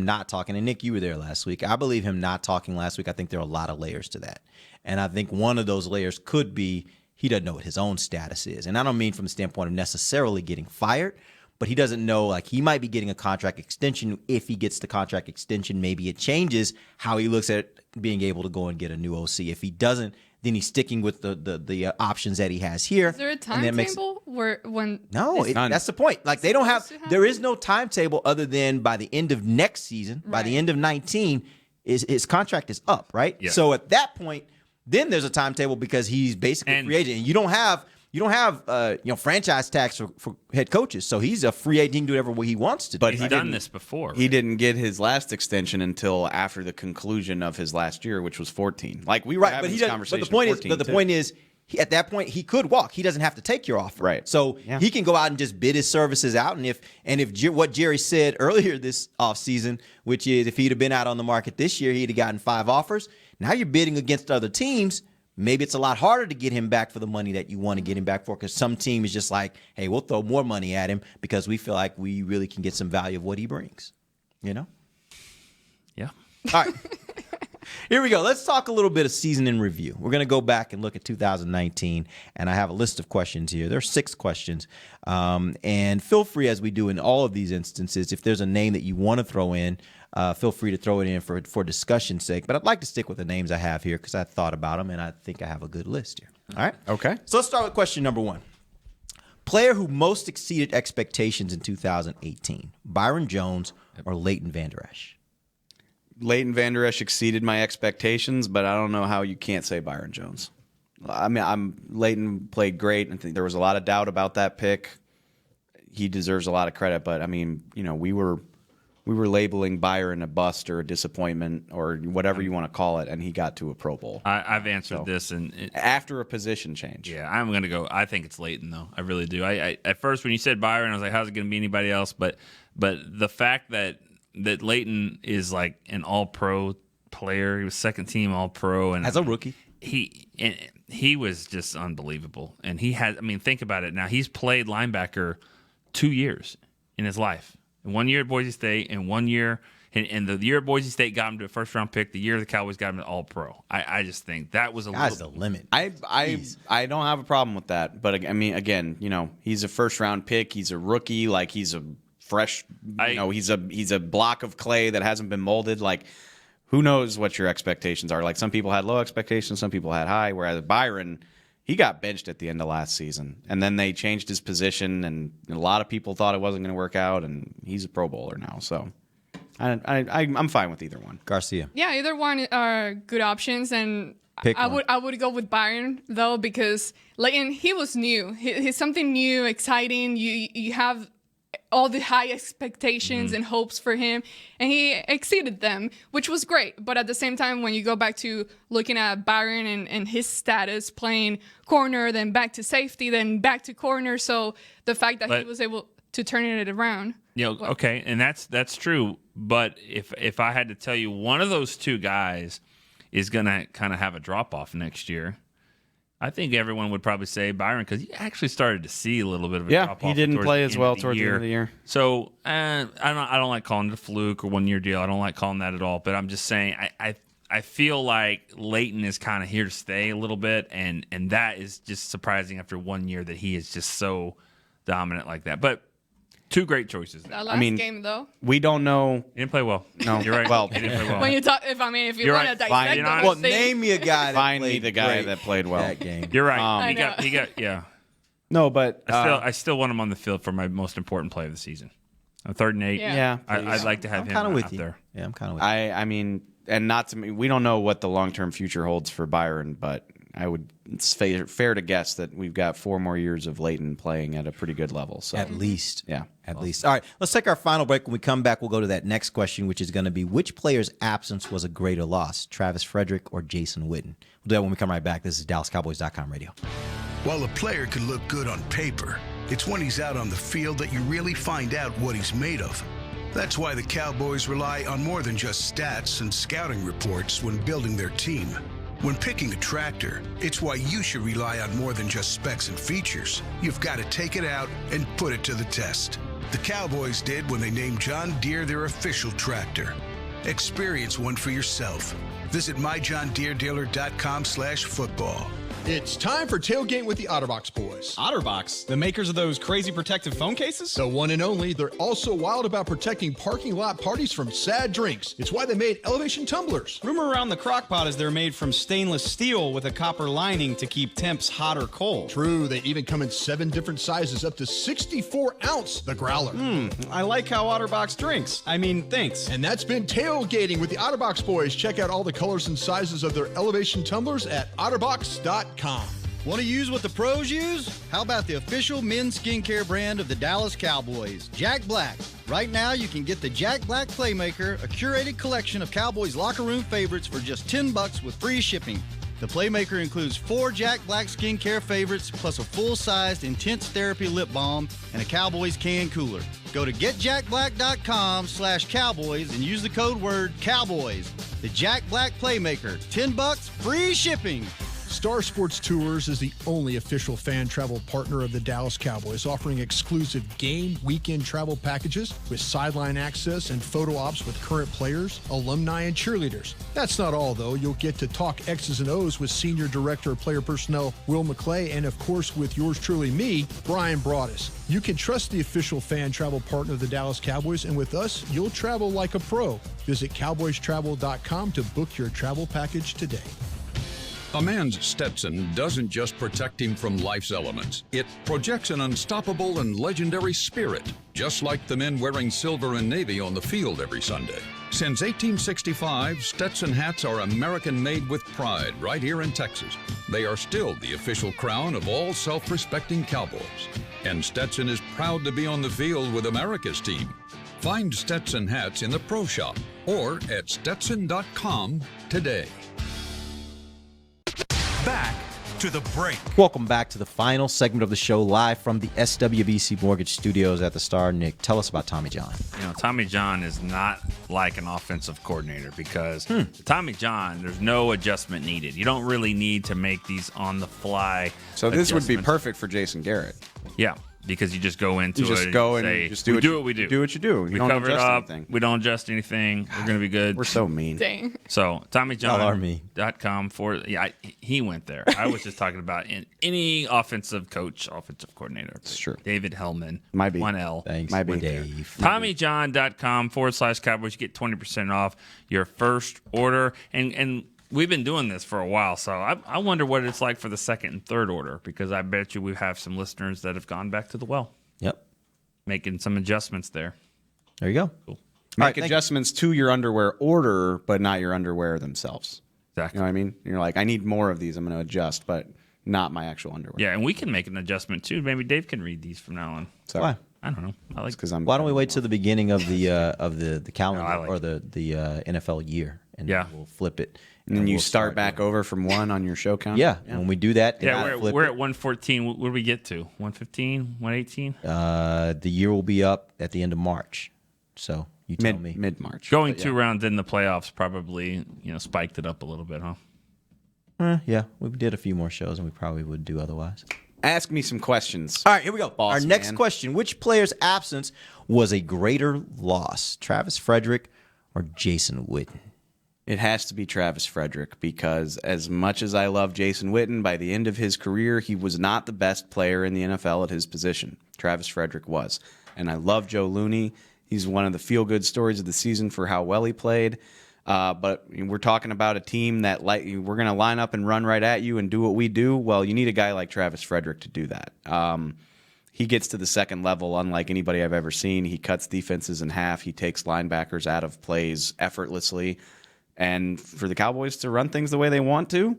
not talking. And Nick, you were there last week. I believe him not talking last week. I think there are a lot of layers to that. And I think one of those layers could be he doesn't know what his own status is. And I don't mean from the standpoint of necessarily getting fired, but he doesn't know, like, he might be getting a contract extension. If he gets the contract extension, maybe it changes how he looks at being able to go and get a new OC. If he doesn't, then he's sticking with the options that he has here. Is there a timetable where when? No, that's the point. Like, they don't have. There is no timetable other than by the end of next season, by the end of 19, his contract is up, right? Yeah. So at that point, then there's a timetable because he's basically a free agent, and you don't have franchise tax for head coaches. So he's a free agent. He can do whatever he wants to. But he's done this before. He didn't get his last extension until after the conclusion of his last year, which was 14. Like, we were having this conversation. But the point is, at that point, he could walk. He doesn't have to take your offer. Right. So he can go out and just bid his services out. And if what Jerry said earlier this offseason, which is if he'd have been out on the market this year, he'd have gotten 5 offers. Now you're bidding against other teams. Maybe it's a lot harder to get him back for the money that you want to get him back for, because some team is just like, hey, we'll throw more money at him because we feel like we really can get some value of what he brings. You know? Yeah. All right. Here we go. Let's talk a little bit of season in review. We're going to go back and look at 2019, and I have a list of questions here. There are 6 questions. And feel free, as we do in all of these instances, if there's a name that you want to throw in, feel free to throw it in for discussion's sake. But I'd like to stick with the names I have here because I thought about them, and I think I have a good list here. All right? Okay. So let's start with question number 1. Player who most exceeded expectations in 2018, Byron Jones or Leighton Vander Esch? Leighton Vander Esch exceeded my expectations, but I don't know how you can't say Byron Jones. I mean, Leighton played great. I think there was a lot of doubt about that pick. He deserves a lot of credit, but I mean, we were labeling Byron a bust or a disappointment or whatever you want to call it, and he got to a Pro Bowl. I've answered this, and after a position change. Yeah, I'm going to go. I think it's Leighton, though. I really do. I at first when you said Byron, I was like, how's it going to be anybody else? But the fact that Leighton is like an All-Pro player, he was second team All-Pro, and as a rookie, he was just unbelievable. And he had, I mean, think about it. Now he's played linebacker 2 years in his life. 1 year at Boise State, and 1 year, and the year at Boise State got him to a first-round pick. The year the Cowboys got him to All-Pro. I just think that was the limit. I don't have a problem with that, but I mean, again, he's a first-round pick. He's a rookie. Like, he's a fresh, he's a block of clay that hasn't been molded. Like, who knows what your expectations are? Like, some people had low expectations, some people had high. Whereas Byron, he got benched at the end of last season, and then they changed his position, and a lot of people thought it wasn't going to work out, and he's a Pro Bowler now. So I'm fine with either one. Garcia. Yeah, either one are good options, and I would go with Byron though, because Leighton, he was new. He's something new, exciting. You have all the high expectations and hopes for him, and he exceeded them, which was great. But at the same time, when you go back to looking at Byron and his status, playing corner, then back to safety, then back to corner, so the fact that he was able to turn it around. Okay, and that's true. But if I had to tell you, one of those two guys is going to kind of have a drop-off next year, I think everyone would probably say Byron, because he actually started to see a little bit of a drop-off. He didn't play as well towards the end of the year. So I don't like calling it a fluke or 1 year deal. I don't like calling that at all. But I'm just saying I feel like Leighton is kind of here to stay a little bit, and that is just surprising after 1 year that he is just so dominant like that. But Two great choices. That last game, though. We don't know. He didn't play well. No, you're right. Well, he didn't play well. When you talk, if you You're want right. to Fine, dissect you the know, whole Well, thing, name me a guy. Find me the guy that played well that game. You're right. I know. He got. Yeah. No, but I still want him on the field for my most important play of the season. On 3rd and 8. Yeah, I'd like to have I'm him kind of with out you. there. Yeah, I'm kind of with you. I mean, and not to me, we don't know what the long-term future holds for Byron, but it's fair to guess that we've got 4 more years of Leighton playing at a pretty good level. So At least. Yeah. At least. All right, let's take our final break. When we come back, we'll go to that next question, which is going to be which player's absence was a greater loss, Travis Frederick or Jason Witten? We'll do that when we come right back. This is DallasCowboys.com radio. While a player can look good on paper, it's when he's out on the field that you really find out what he's made of. That's why the Cowboys rely on more than just stats and scouting reports when building their team. When picking a tractor, it's why you should rely on more than just specs and features. You've got to take it out and put it to the test. The Cowboys did when they named John Deere their official tractor. Experience one for yourself. Visit myjohndeeredealer.com/football. It's time for Tailgate with the OtterBox boys. OtterBox, the makers of those crazy protective phone cases? The one and only. They're also wild about protecting parking lot parties from sad drinks. It's why they made elevation tumblers. Rumor around the crock pot is they're made from stainless steel with a copper lining to keep temps hot or cold. True, they even come in 7 different sizes, up to 64 ounce, the growler. I like how OtterBox drinks. Thanks. And that's been Tailgating with the OtterBox boys. Check out all the colors and sizes of their elevation tumblers at otterbox.com. Want to use what the pros use? How about the official men's skincare brand of the Dallas Cowboys, Jack Black? Right now, you can get the Jack Black Playmaker, a curated collection of Cowboys locker room favorites for just $10 with free shipping. The Playmaker includes 4 Jack Black skincare favorites, plus a full-sized Intense Therapy lip balm and a Cowboys can cooler. Go to getjackblack.com/Cowboys and use the code word Cowboys. The Jack Black Playmaker, $10, free shipping. Star Sports Tours is the only official fan travel partner of the Dallas Cowboys, offering exclusive game weekend travel packages with sideline access and photo ops with current players, alumni, and cheerleaders. That's not all, though. You'll get to talk X's and O's with Senior Director of Player Personnel Will McClay, and of course with yours truly, me, Brian Broaddus. You can trust the official fan travel partner of the Dallas Cowboys, and with us, you'll travel like a pro. Visit cowboystravel.com to book your travel package today. A man's Stetson doesn't just protect him from life's elements. It projects an unstoppable and legendary spirit, just like the men wearing silver and navy on the field every Sunday. Since 1865, Stetson hats are American-made with pride right here in Texas. They are still the official crown of all self-respecting Cowboys. And Stetson is proud to be on the field with America's team. Find Stetson hats in the Pro Shop or at Stetson.com today. Back to the break. Welcome back to the final segment of the show, live from the SWBC Mortgage Studios at the Star. Nick, tell us about Tommy John. Tommy John is not like an offensive coordinator because Tommy John, there's no adjustment needed. You don't really need to make these on the fly. So this would be perfect for Jason Garrett. Yeah. Because you just go into it. You just go and say, just do what we do. Do what you do. We cover it up. We don't adjust anything. We're going to be good. We're so mean. Dang. So TommyJohn.com he went there. I was just talking about any offensive coach, offensive coordinator. It's true. David Hellman. Might be. 1L. Thanks, Might be. Dave. TommyJohn.com/Cowboys. You get 20% off your first order. And we've been doing this for a while, so I wonder what it's like for the second and third order, because I bet you we have some listeners that have gone back to the well. Yep. Making some adjustments there. There you go. Cool. Make adjustments to your underwear order, but not your underwear themselves. Exactly. You know what I mean? You're like, I need more of these. I'm going to adjust, but not my actual underwear. Yeah, and we can make an adjustment too. Maybe Dave can read these from now on. So, why? I don't know. I like because Why don't we wait till the beginning of the calendar or the NFL year, and we'll flip it. And then you start back over from 1 on your show count? Yeah. And when we do that, we're at 114. What do we get to? 115? 118? The year will be up at the end of March. So you tell me. Mid-March. Going 2 rounds in the playoffs probably, spiked it up a little bit, huh? Yeah. We did a few more shows, and we probably would do otherwise. Ask me some questions. All right, here we go. Boss Our next man. question: which player's absence was a greater loss, Travis Frederick or Jason Witten? It has to be Travis Frederick, because as much as I love Jason Witten, by the end of his career, he was not the best player in the NFL at his position. Travis Frederick was. And I love Joe Looney. He's one of the feel-good stories of the season for how well he played. But we're talking about a team that we're going to line up and run right at you and do what we do. Well, you need a guy like Travis Frederick to do that. He gets to the second level unlike anybody I've ever seen. He cuts defenses in half. He takes linebackers out of plays effortlessly. And for the Cowboys to run things the way they want to,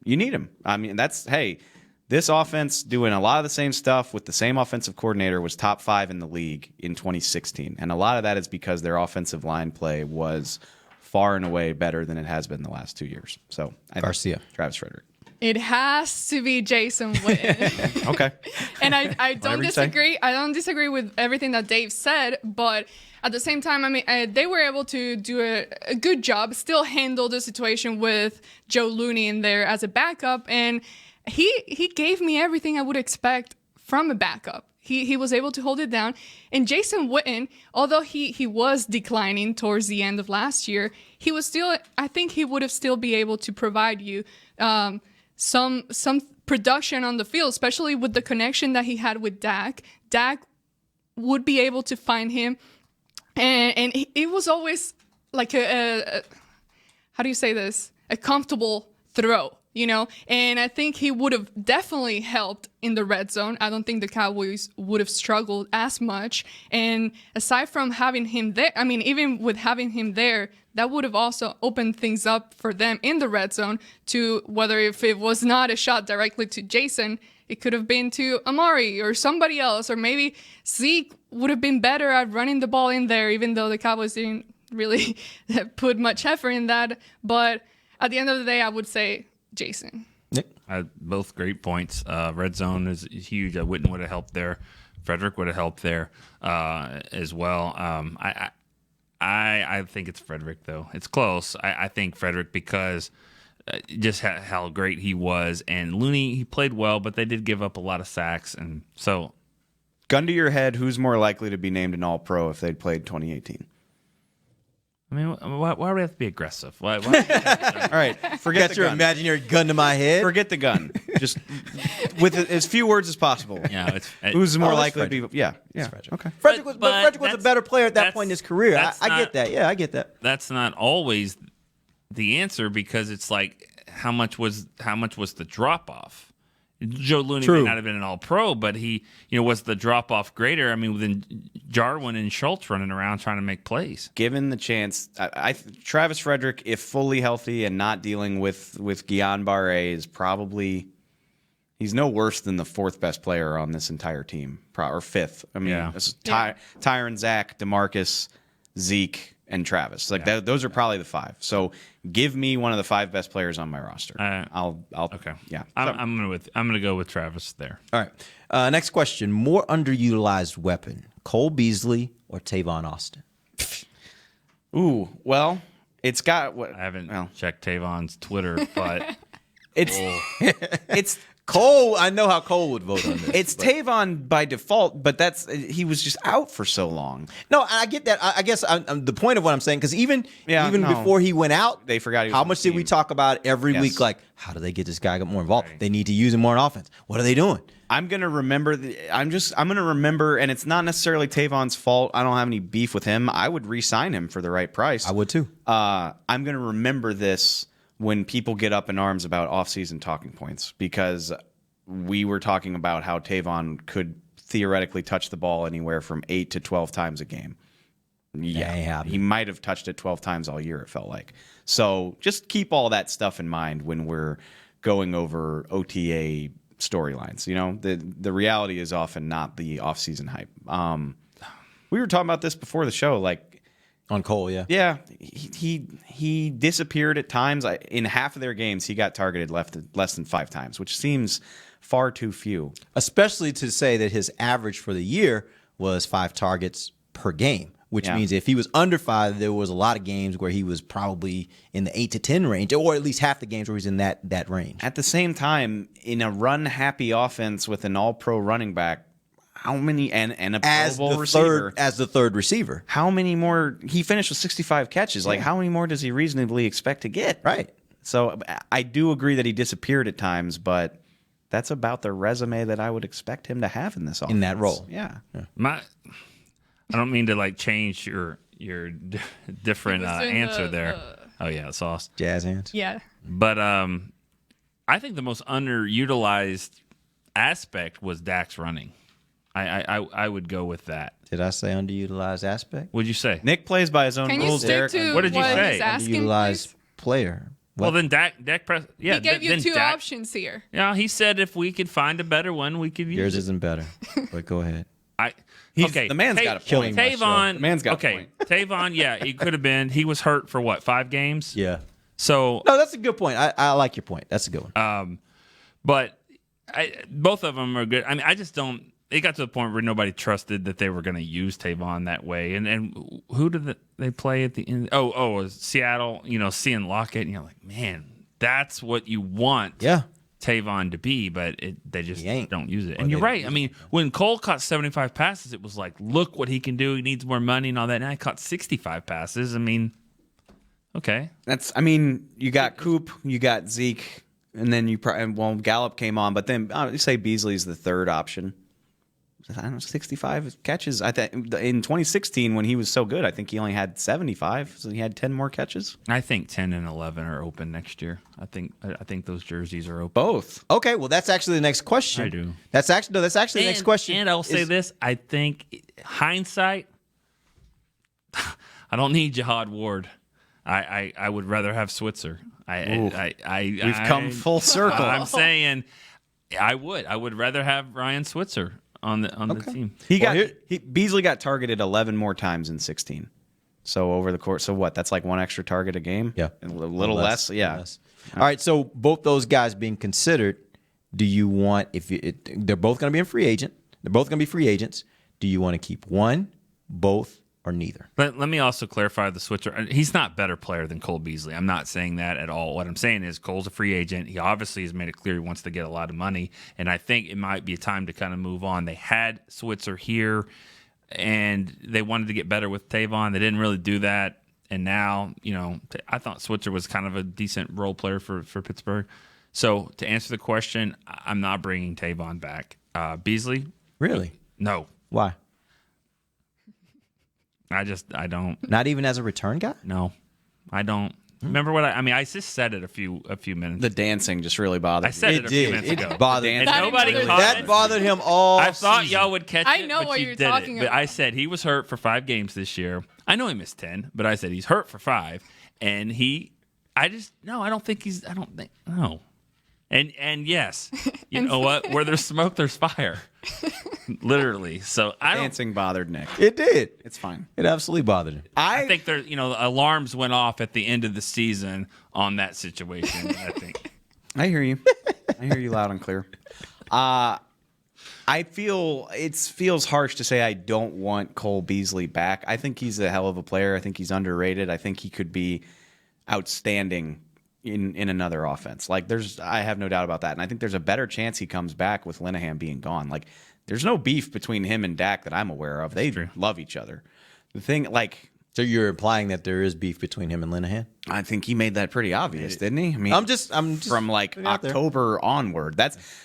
you need him. I mean, this offense doing a lot of the same stuff with the same offensive coordinator was top 5 in the league in 2016. And a lot of that is because their offensive line play was far and away better than it has been the last 2 years. So, Garcia. Travis Frederick. It has to be Jason Witten. Okay. And I don't disagree. I don't disagree with everything that Dave said, but at the same time, I mean, they were able to do a good job, still handle the situation with Joe Looney in there as a backup, and he gave me everything I would expect from a backup. He was able to hold it down. And Jason Witten, although he was declining towards the end of last year, he was still, I think he would have still be able to provide you some production on the field, especially with the connection that he had with Dak. Dak would be able to find him. And it was always like how do you say this? A comfortable throw. And I think he would have definitely helped in the red zone. I don't think the Cowboys would have struggled as much. And aside from having him there, I mean, even with having him there, that would have also opened things up for them in the red zone to whether if it was not a shot directly to Jason, it could have been to Amari or somebody else, or maybe Zeke would have been better at running the ball in there, even though the Cowboys didn't really put much effort in that. But at the end of the day, I would say Jason. Both great points. Red zone is huge. Witten would have helped there. Frederick would have helped there as well. I think it's Frederick, though. It's close. I think Frederick because just how great he was. And Looney, he played well, but they did give up a lot of sacks. And so, gun to your head, who's more likely to be named an All-Pro if they'd played 2018? I mean, why would we have to be aggressive? Why All right, forget the your gun. imaginary gun to my head. Forget the gun. Just with as few words as possible. Yeah, who's more likely to be? Yeah. Okay. Frederick was a better player at that point in his career. I get that. Yeah, I get that. That's not always the answer because it's like how much was the drop off? Joe Looney may not have been an All-Pro, but he, was the drop-off greater. I mean, within Jarwin and Schultz running around trying to make plays. Given the chance, Travis Frederick, if fully healthy and not dealing with Guillain-Barré, is probably he's no worse than the fourth best player on this entire team, or fifth. I mean, Tyron, Zach, DeMarcus, Zeke, and Travis. Those are probably the 5. So give me one of the 5 best players on my roster. I'll okay. Yeah. I'm gonna go with Travis there. All right. Next question: more underutilized weapon, Cole Beasley or Tavon Austin? Ooh, well, it's got what I haven't checked Tavon's Twitter, but it's Cole. I know how Cole would vote on this. It's Tavon by default, but he was just out for so long. No, I get that. I guess the point of what I'm saying, because even before he went out, they forgot. How much did we talk about every week? Like, how do they get this guy more involved? Right. They need to use him more in offense. What are they doing? I'm gonna remember. I'm gonna remember, and it's not necessarily Tavon's fault. I don't have any beef with him. I would re-sign him for the right price. I would too. I'm gonna remember this when people get up in arms about off-season talking points, because we were talking about how Tavon could theoretically touch the ball anywhere from 8 to 12 times a game. Yeah, he might have touched it 12 times all year, it felt like. So just keep all that stuff in mind when we're going over OTA storylines. The reality is often not the off-season hype. We were talking about this before the show, like, on Cole, yeah. Yeah, he disappeared at times. In half of their games, he got targeted less than 5 times, which seems far too few. Especially to say that his average for the year was 5 targets per game, which means if he was under 5, there was a lot of games where he was probably in the 8 to 10 range, or at least half the games where he's in that range. At the same time, in a run-happy offense with an all-pro running back, how many and a Pro Bowl receiver as the third receiver? How many more? He finished with 65 catches. Like, how many more does he reasonably expect to get? Right. So I do agree that he disappeared at times, but that's about the resume that I would expect him to have in this offense. In that role. Yeah. I don't mean to like change your different answer there. Oh yeah, sauce. Jazz hands. Yeah. But I think the most underutilized aspect was Dak's running. I would go with that. Did I say underutilized aspect? What'd you say? Nick plays by his own Can you rules, stick Derek. to What did you say? he's asking, Underutilized please? player. Well, then Dak yeah. He gave you then two Dak, options here. Yeah, he said if we could find a better one, we could use Yours it. isn't better. But go ahead. Okay, the man's got a point. Tavon, The man's got a okay, point. Tavon, yeah, he could have been. He was hurt for what, 5 games? Yeah. So No, that's a good point. I like your point. That's a good one. But both of them are good. I mean, I just don't. It got to the point where nobody trusted that they were going to use Tavon that way. And who did they play at the end? Oh, it was Seattle. Seeing Lockett, and you're like, man, that's what you want. Yeah. Tavon to be, but they just don't use it. Or And you're they right. don't I mean, when Cole caught 75 passes, it was like, look what he can do. He needs more money and all that. Now he caught 65 passes. I mean, okay. You got Coop, you got Zeke, and then Gallup came on, but then you say Beasley's the third option. I don't know, 65 catches. I think in 2016 when he was so good, I think he only had 75, so he had 10 more catches. I think 10 and 11 are open next year. I think those jerseys are open. Both. Okay, well that's actually the next question. I do. That's actually the next question. And I'll say this: I think hindsight. I don't need Jihad Ward. I would rather have Switzer. We've come full circle. I'm saying I would rather have Ryan Switzer on the team. Beasley got targeted 11 more times in 16. So over the course, so what? That's like one extra target a game. Yeah, a little less. Yeah. Less. All right. So both those guys being considered, do you want they're both going to be free agents? Do you want to keep one, both, or neither? Let me also clarify the Switzer. He's not a better player than Cole Beasley. I'm not saying that at all. What I'm saying is Cole's a free agent. He obviously has made it clear he wants to get a lot of money, and I think it might be a time to kind of move on. They had Switzer here, and they wanted to get better with Tavon. They didn't really do that, and now, I thought Switzer was kind of a decent role player for Pittsburgh. So to answer the question, I'm not bringing Tavon back. Beasley? Really? No. Why? I don't. Not even as a return guy? No, I don't. Remember what I just said it a few minutes. The dancing just really bothered me. I said it a few minutes ago. It bothered and That nobody bothered caught That it. bothered him all I thought season. y'all would catch it. I know but what you you're didn't. talking But I about. said he was hurt for 5 games this year. I know he missed 10, but I said he's hurt for 5, and I don't think no. And yes, you know what? Where there's smoke, there's fire. Literally. So Dancing bothered Nick. It did. It's fine. It absolutely bothered him. I think there, alarms went off at the end of the season on that situation. I think. I hear you. I hear you loud and clear. I feel it feels harsh to say I don't want Cole Beasley back. I think he's a hell of a player. I think he's underrated. I think he could be outstanding in another offense. I have no doubt about that. And I think there's a better chance he comes back with Linehan being gone. There's no beef between him and Dak that I'm aware of. They love each other. The thing, so you're implying that there is beef between him and Linehan? I think he made that pretty obvious, didn't he? I mean, I'm just from October onward.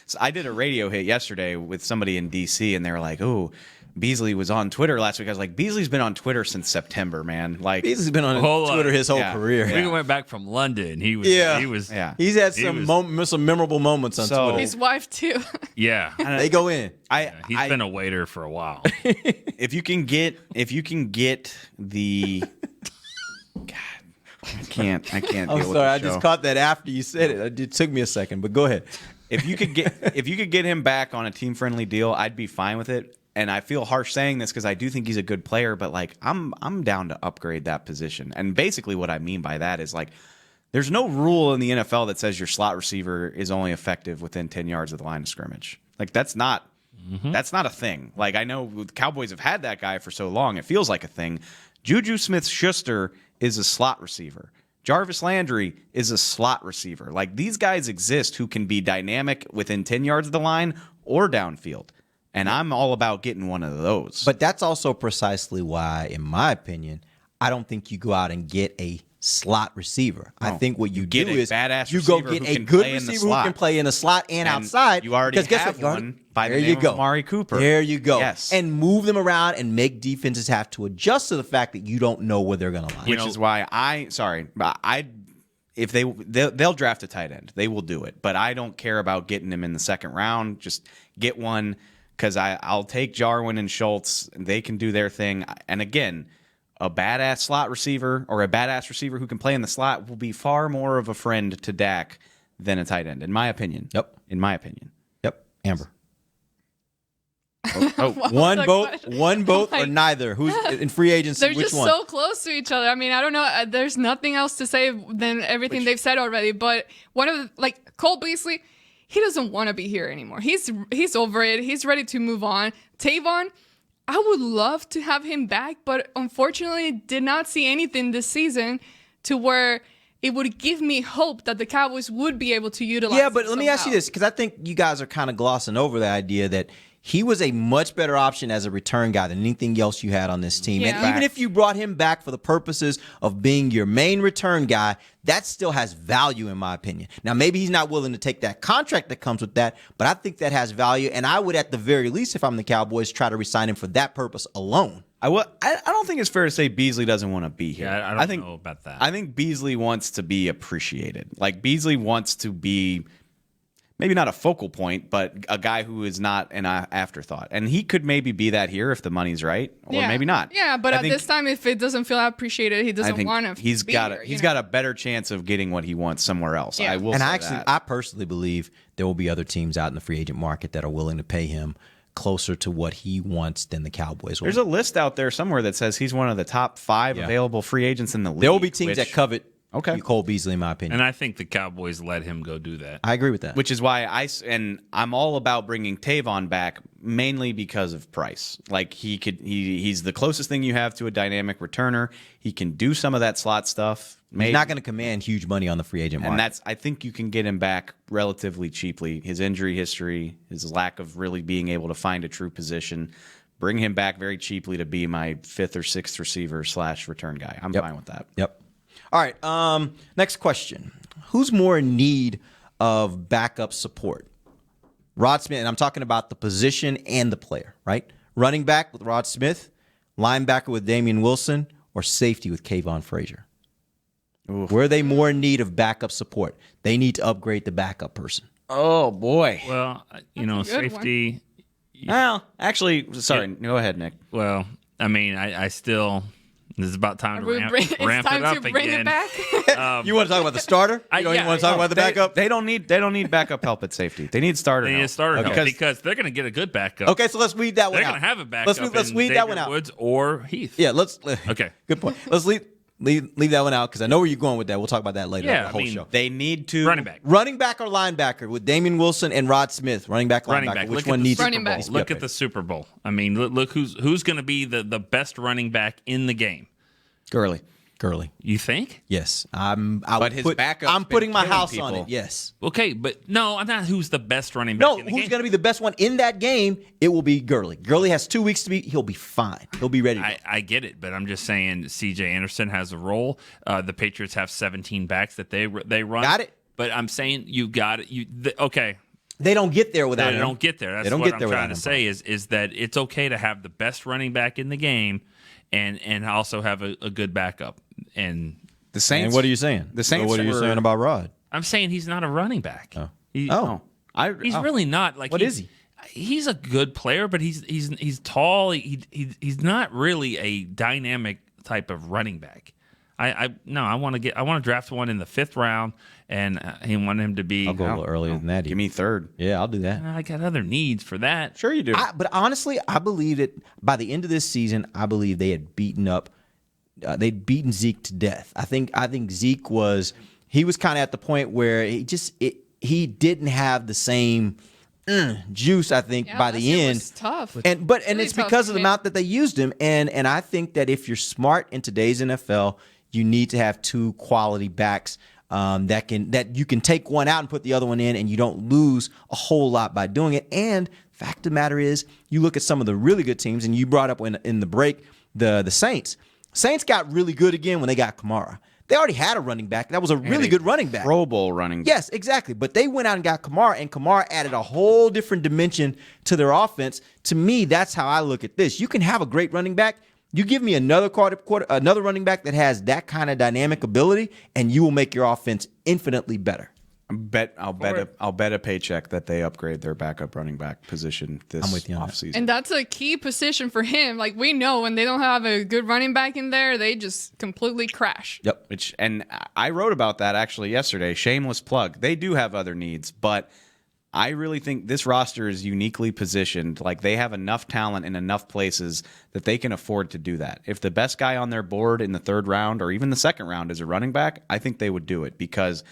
So I did a radio hit yesterday with somebody in DC, and they were like, "Oh, Beasley was on Twitter last week." I was like, "Beasley's been on Twitter since September, man. Beasley's been on Twitter his whole career. We went back from London. He was. He's had some memorable moments on Twitter. His wife too. Yeah, they go in. He's been a waiter for a while. If you can get the. God, I can't. I'm deal sorry. with I the just show. caught that after you said it. It took me a second, but go ahead. If you could get him back on a team friendly deal, I'd be fine with it. And I feel harsh saying this because I do think he's a good player, but I'm down to upgrade that position. And basically, what I mean by that is there's no rule in the NFL that says your slot receiver is only effective within 10 yards of the line of scrimmage. That's not a thing. I know the Cowboys have had that guy for so long, it feels like a thing. Juju Smith-Schuster is a slot receiver. Jarvis Landry is a slot receiver. These guys exist who can be dynamic within 10 yards of the line or downfield. And I'm all about getting one of those. But that's also precisely why, in my opinion, I don't think you go out and get a slot receiver. I think what you get do a is badass you go receiver get who a can good play in the receiver who slot. can play in the slot and outside. You already because guess have what? one by the there name you go. of Amari Cooper. There you go. Yes. And move them around and make defenses have to adjust to the fact that you don't know where they're going to line. Which is why if they'll draft a tight end, they will do it. But I don't care about getting him in the second round. Just get one, because I'll take Jarwin and Schultz. And they can do their thing. And again, a badass slot receiver or a badass receiver who can play in the slot will be far more of a friend to Dak than a tight end, in my opinion. Yep. In my opinion. Yep. Amber. One both, or neither. Who's in free agency? They're Which just one? so close to each other. I mean, I don't know. There's nothing else to say than everything they've said already. But one of Cole Beasley, he doesn't want to be here anymore. He's over it. He's ready to move on. Tavon, I would love to have him back, but unfortunately did not see anything this season to where it would give me hope that the Cowboys would be able to utilize. Yeah, but let me ask you this, because I think you guys are kind of glossing over the idea that he was a much better option as a return guy than anything else you had on this team. Yeah. And even if you brought him back for the purposes of being your main return guy, that still has value in my opinion. Now, maybe he's not willing to take that contract that comes with that, but I think that has value. And I would, at the very least, if I'm the Cowboys, try to re-sign him for that purpose alone. I don't think it's fair to say Beasley doesn't want to be here. Yeah, I don't know about that. I think Beasley wants to be appreciated. Like, Beasley wants to be maybe not a focal point, but a guy who is not an afterthought. And he could maybe be that here if the money's right, or maybe not. Yeah, but at this time, if it doesn't feel appreciated, he doesn't want to. He's got a better chance of getting what he wants somewhere else. Yeah. I will. And I personally believe there will be other teams out in the free agent market that are willing to pay him closer to what he wants than the Cowboys will. There's a list out there somewhere that says he's one of the top 5 available free agents in the league. There will be teams that covet Cole Beasley, in my opinion. And I think the Cowboys let him go do that. I agree with that. Which is why I'm all about bringing Tavon back, mainly because of price. Like, he's the closest thing you have to a dynamic returner. He can do some of that slot stuff. He's not going to command huge money on the free agent market. And I think you can get him back relatively cheaply. His injury history, his lack of really being able to find a true position, bring him back very cheaply to be my 5th or 6th receiver / return guy. I'm fine with that. Yep. All right. Next question. Who's more in need of backup support? Rod Smith, and I'm talking about the position and the player, right? Running back with Rod Smith, linebacker with Damian Wilson, or safety with Kayvon Frazier? Oof. Where are they more in need of backup support? They need to upgrade the backup person. Oh, boy. Well, safety. Well, actually, sorry. Go ahead, Nick. Well, I mean, I still. This is about time to ramp it's it time up to bring again. it back. You want to talk about the starter? You don't want to talk about the backup? They don't need backup help at safety. They need starter They help. need a starter help because they're going to get a good backup. Okay, so let's weed that one They're out. going to have a backup. Let's in weed that Xavier one out. Woods or Heath. Yeah, Okay. Good point. Let's leave that one out because I know where you're going with that. We'll talk about that later. Yeah, the whole show. They need to running back or linebacker with Damian Wilson and Rod Smith. Running back, linebacker. Which one needs running back? Look at the Super Bowl. I mean, look who's going to be the best running back in the game. Gurley. You think? Yes. But his backup's I'm putting been my killing house people. on it. Yes. Okay, but no, I'm not. Who's the best running back? No, in the who's game? going to be the best one in that game? It will be Gurley. Gurley has 2 weeks to be. He'll be fine. He'll be ready to go. I get it, but I'm just saying C.J. Anderson has a role. The Patriots have 17 backs that they run. Got it. But I'm saying you got it. Okay. They don't get there without him. They don't get there. That's what I'm trying to say is that it's okay to have the best running back in the game and also have a good backup. And the Saints. And what are you saying? The Saints. What are you saying about Rod? I'm saying he's not a running back. He's really not. Like, what is he? He's a good player, but he's tall. He's not really a dynamic type of running back. I want to draft one in the 5th round, and I want him to be. I'll go a little earlier than that. Give me 3rd. Yeah, I'll do that. I got other needs for that. Sure you do. But honestly, I believe that by the end of this season, I believe they had beaten up. They'd beaten Zeke to death. I think Zeke was kind of at the point where he didn't have the same juice. I think by the end, was tough. And it's because of the amount that they used him. And I think that if you're smart in today's NFL, you need to have 2 quality backs that you can take one out and put the other one in, and you don't lose a whole lot by doing it. And fact of the matter is, you look at some of the really good teams, and you brought up in the break the Saints. Saints got really good again when they got Kamara. They already had a running back. That was a really good running back. Pro Bowl running back. Yes, exactly. But they went out and got Kamara, and Kamara added a whole different dimension to their offense. To me, that's how I look at this. You can have a great running back. You give me another another running back that has that kind of dynamic ability, and you will make your offense infinitely better. I'll bet a paycheck that they upgrade their backup running back position this offseason. And that's a key position for him. Like, we know when they don't have a good running back in there, they just completely crash. Yep. And I wrote about that actually yesterday. Shameless plug. They do have other needs, but I really think this roster is uniquely positioned. Like, they have enough talent in enough places that they can afford to do that. If the best guy on their board in the 3rd round or even the 2nd round is a running back, I think they would do it, because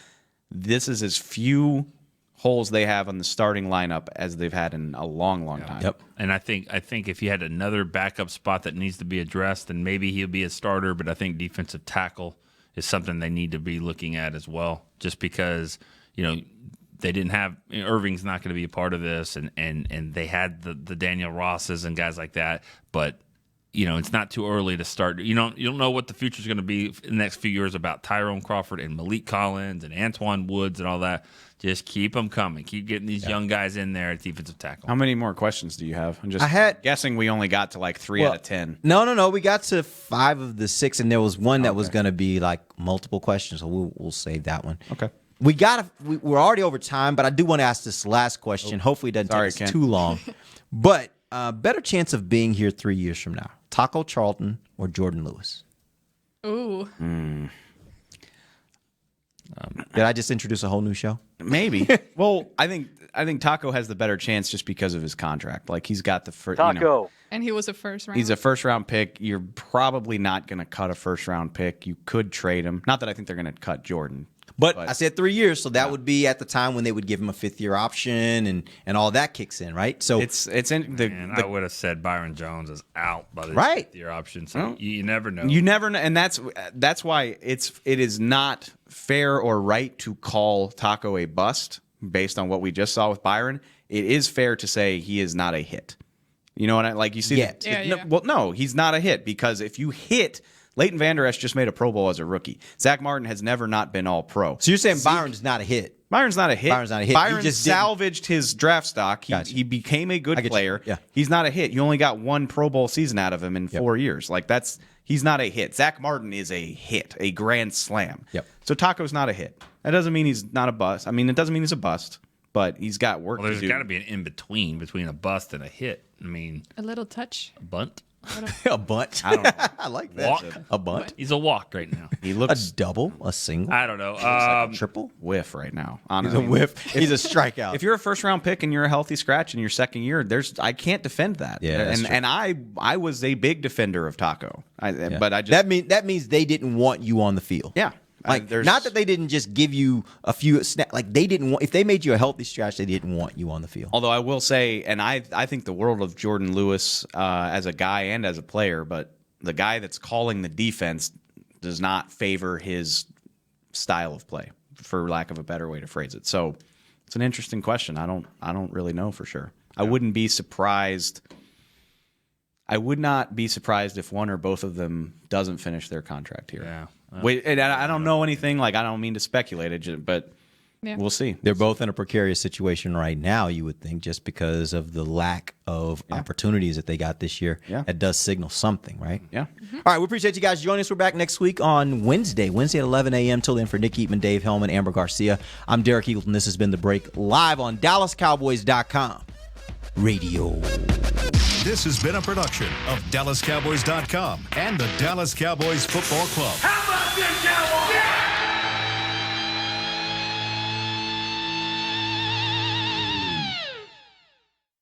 this is as few holes they have on the starting lineup as they've had in a long, long time. Yep. And I think if you had another backup spot that needs to be addressed, then maybe he'll be a starter. But I think defensive tackle is something they need to be looking at as well, just because, they didn't have Irving's not going to be a part of this, and they had the Daniel Rosses and guys like that, but it's not too early to start. You don't know what the future is going to be in the next few years about Tyrone Crawford and Malik Collins and Antoine Woods and all that. Just keep them coming. Keep getting these young guys in there at defensive tackle. How many more questions do you have? I'm guessing we only got to like 3 out of 10. No. We got to 5 of the 6, and there was one that was going to be like multiple questions, so we'll save that one. Okay. We're already over time, but I do want to ask this last question. Hopefully it doesn't take us too long. But better chance of being here 3 years from now, Taco Charlton or Jordan Lewis? Ooh. Did I just introduce a whole new show? Maybe. Well, I think Taco has the better chance just because of his contract. Like, he's got the first Taco. And he was a first round. He's a first-round pick. You're probably not going to cut a first-round pick. You could trade him. Not that I think they're going to cut Jordan. But I said 3 years, so that would be at the time when they would give him a 5th-year option and all that kicks in, right? So I would have said Byron Jones is out by the 5th-year option. So you never know. You never know, and that's why it is not fair or right to call Taco a bust based on what we just saw with Byron. It is fair to say he is not a hit. You know what I like? You see, no, he's not a hit, because if you hit. Leighton Vander Esch just made a Pro Bowl as a rookie. Zach Martin has never not been all pro. So you're saying Byron's not a hit? Byron's not a hit. Byron just salvaged his draft stock. He became a good player. Yeah. He's not a hit. You only got 1 Pro Bowl season out of him in 4 years. He's not a hit. Zach Martin is a hit, a grand slam. Yep. So Taco's not a hit. That doesn't mean he's not a bust. I mean, it doesn't mean he's a bust, but he's got work to do. There's got to be an in-between a bust and a hit. I mean, a little touch. A bunt. A bunt. I don't know. I like that. Walk. A bunt. He's a walk right now. He looks a double, a single. I don't know. Like a triple whiff right now. Honestly. He's a whiff. He's a strikeout. If you're a first-round pick and you're a healthy scratch in your 2nd year, I can't defend that. Yeah, and I was a big defender of Taco. But I just that means they didn't want you on the field. Yeah. Not that they didn't just give you a few snaps. Like, they didn't want, if they made you a healthy scratch, they didn't want you on the field. Although I will say, and I think the world of Jordan Lewis as a guy and as a player, but the guy that's calling the defense does not favor his style of play, for lack of a better way to phrase it. So it's an interesting question. I don't really know for sure. I wouldn't be surprised. I would not be surprised if one or both of them doesn't finish their contract here. Yeah. Wait, and I don't know anything. Like, I don't mean to speculate, but we'll see. They're both in a precarious situation right now, you would think, just because of the lack of opportunities that they got this year. Yeah. That does signal something, right? Yeah. All right, we appreciate you guys joining us. We're back next week on Wednesday at 11 a.m. Till then, for Nick Eatman, Dave Hellman, Amber Garcia, I'm Derek Eagleton. This has been The Break, live on DallasCowboys.com radio. This has been a production of DallasCowboys.com and the Dallas Cowboys Football Club. How about this, Cowboys?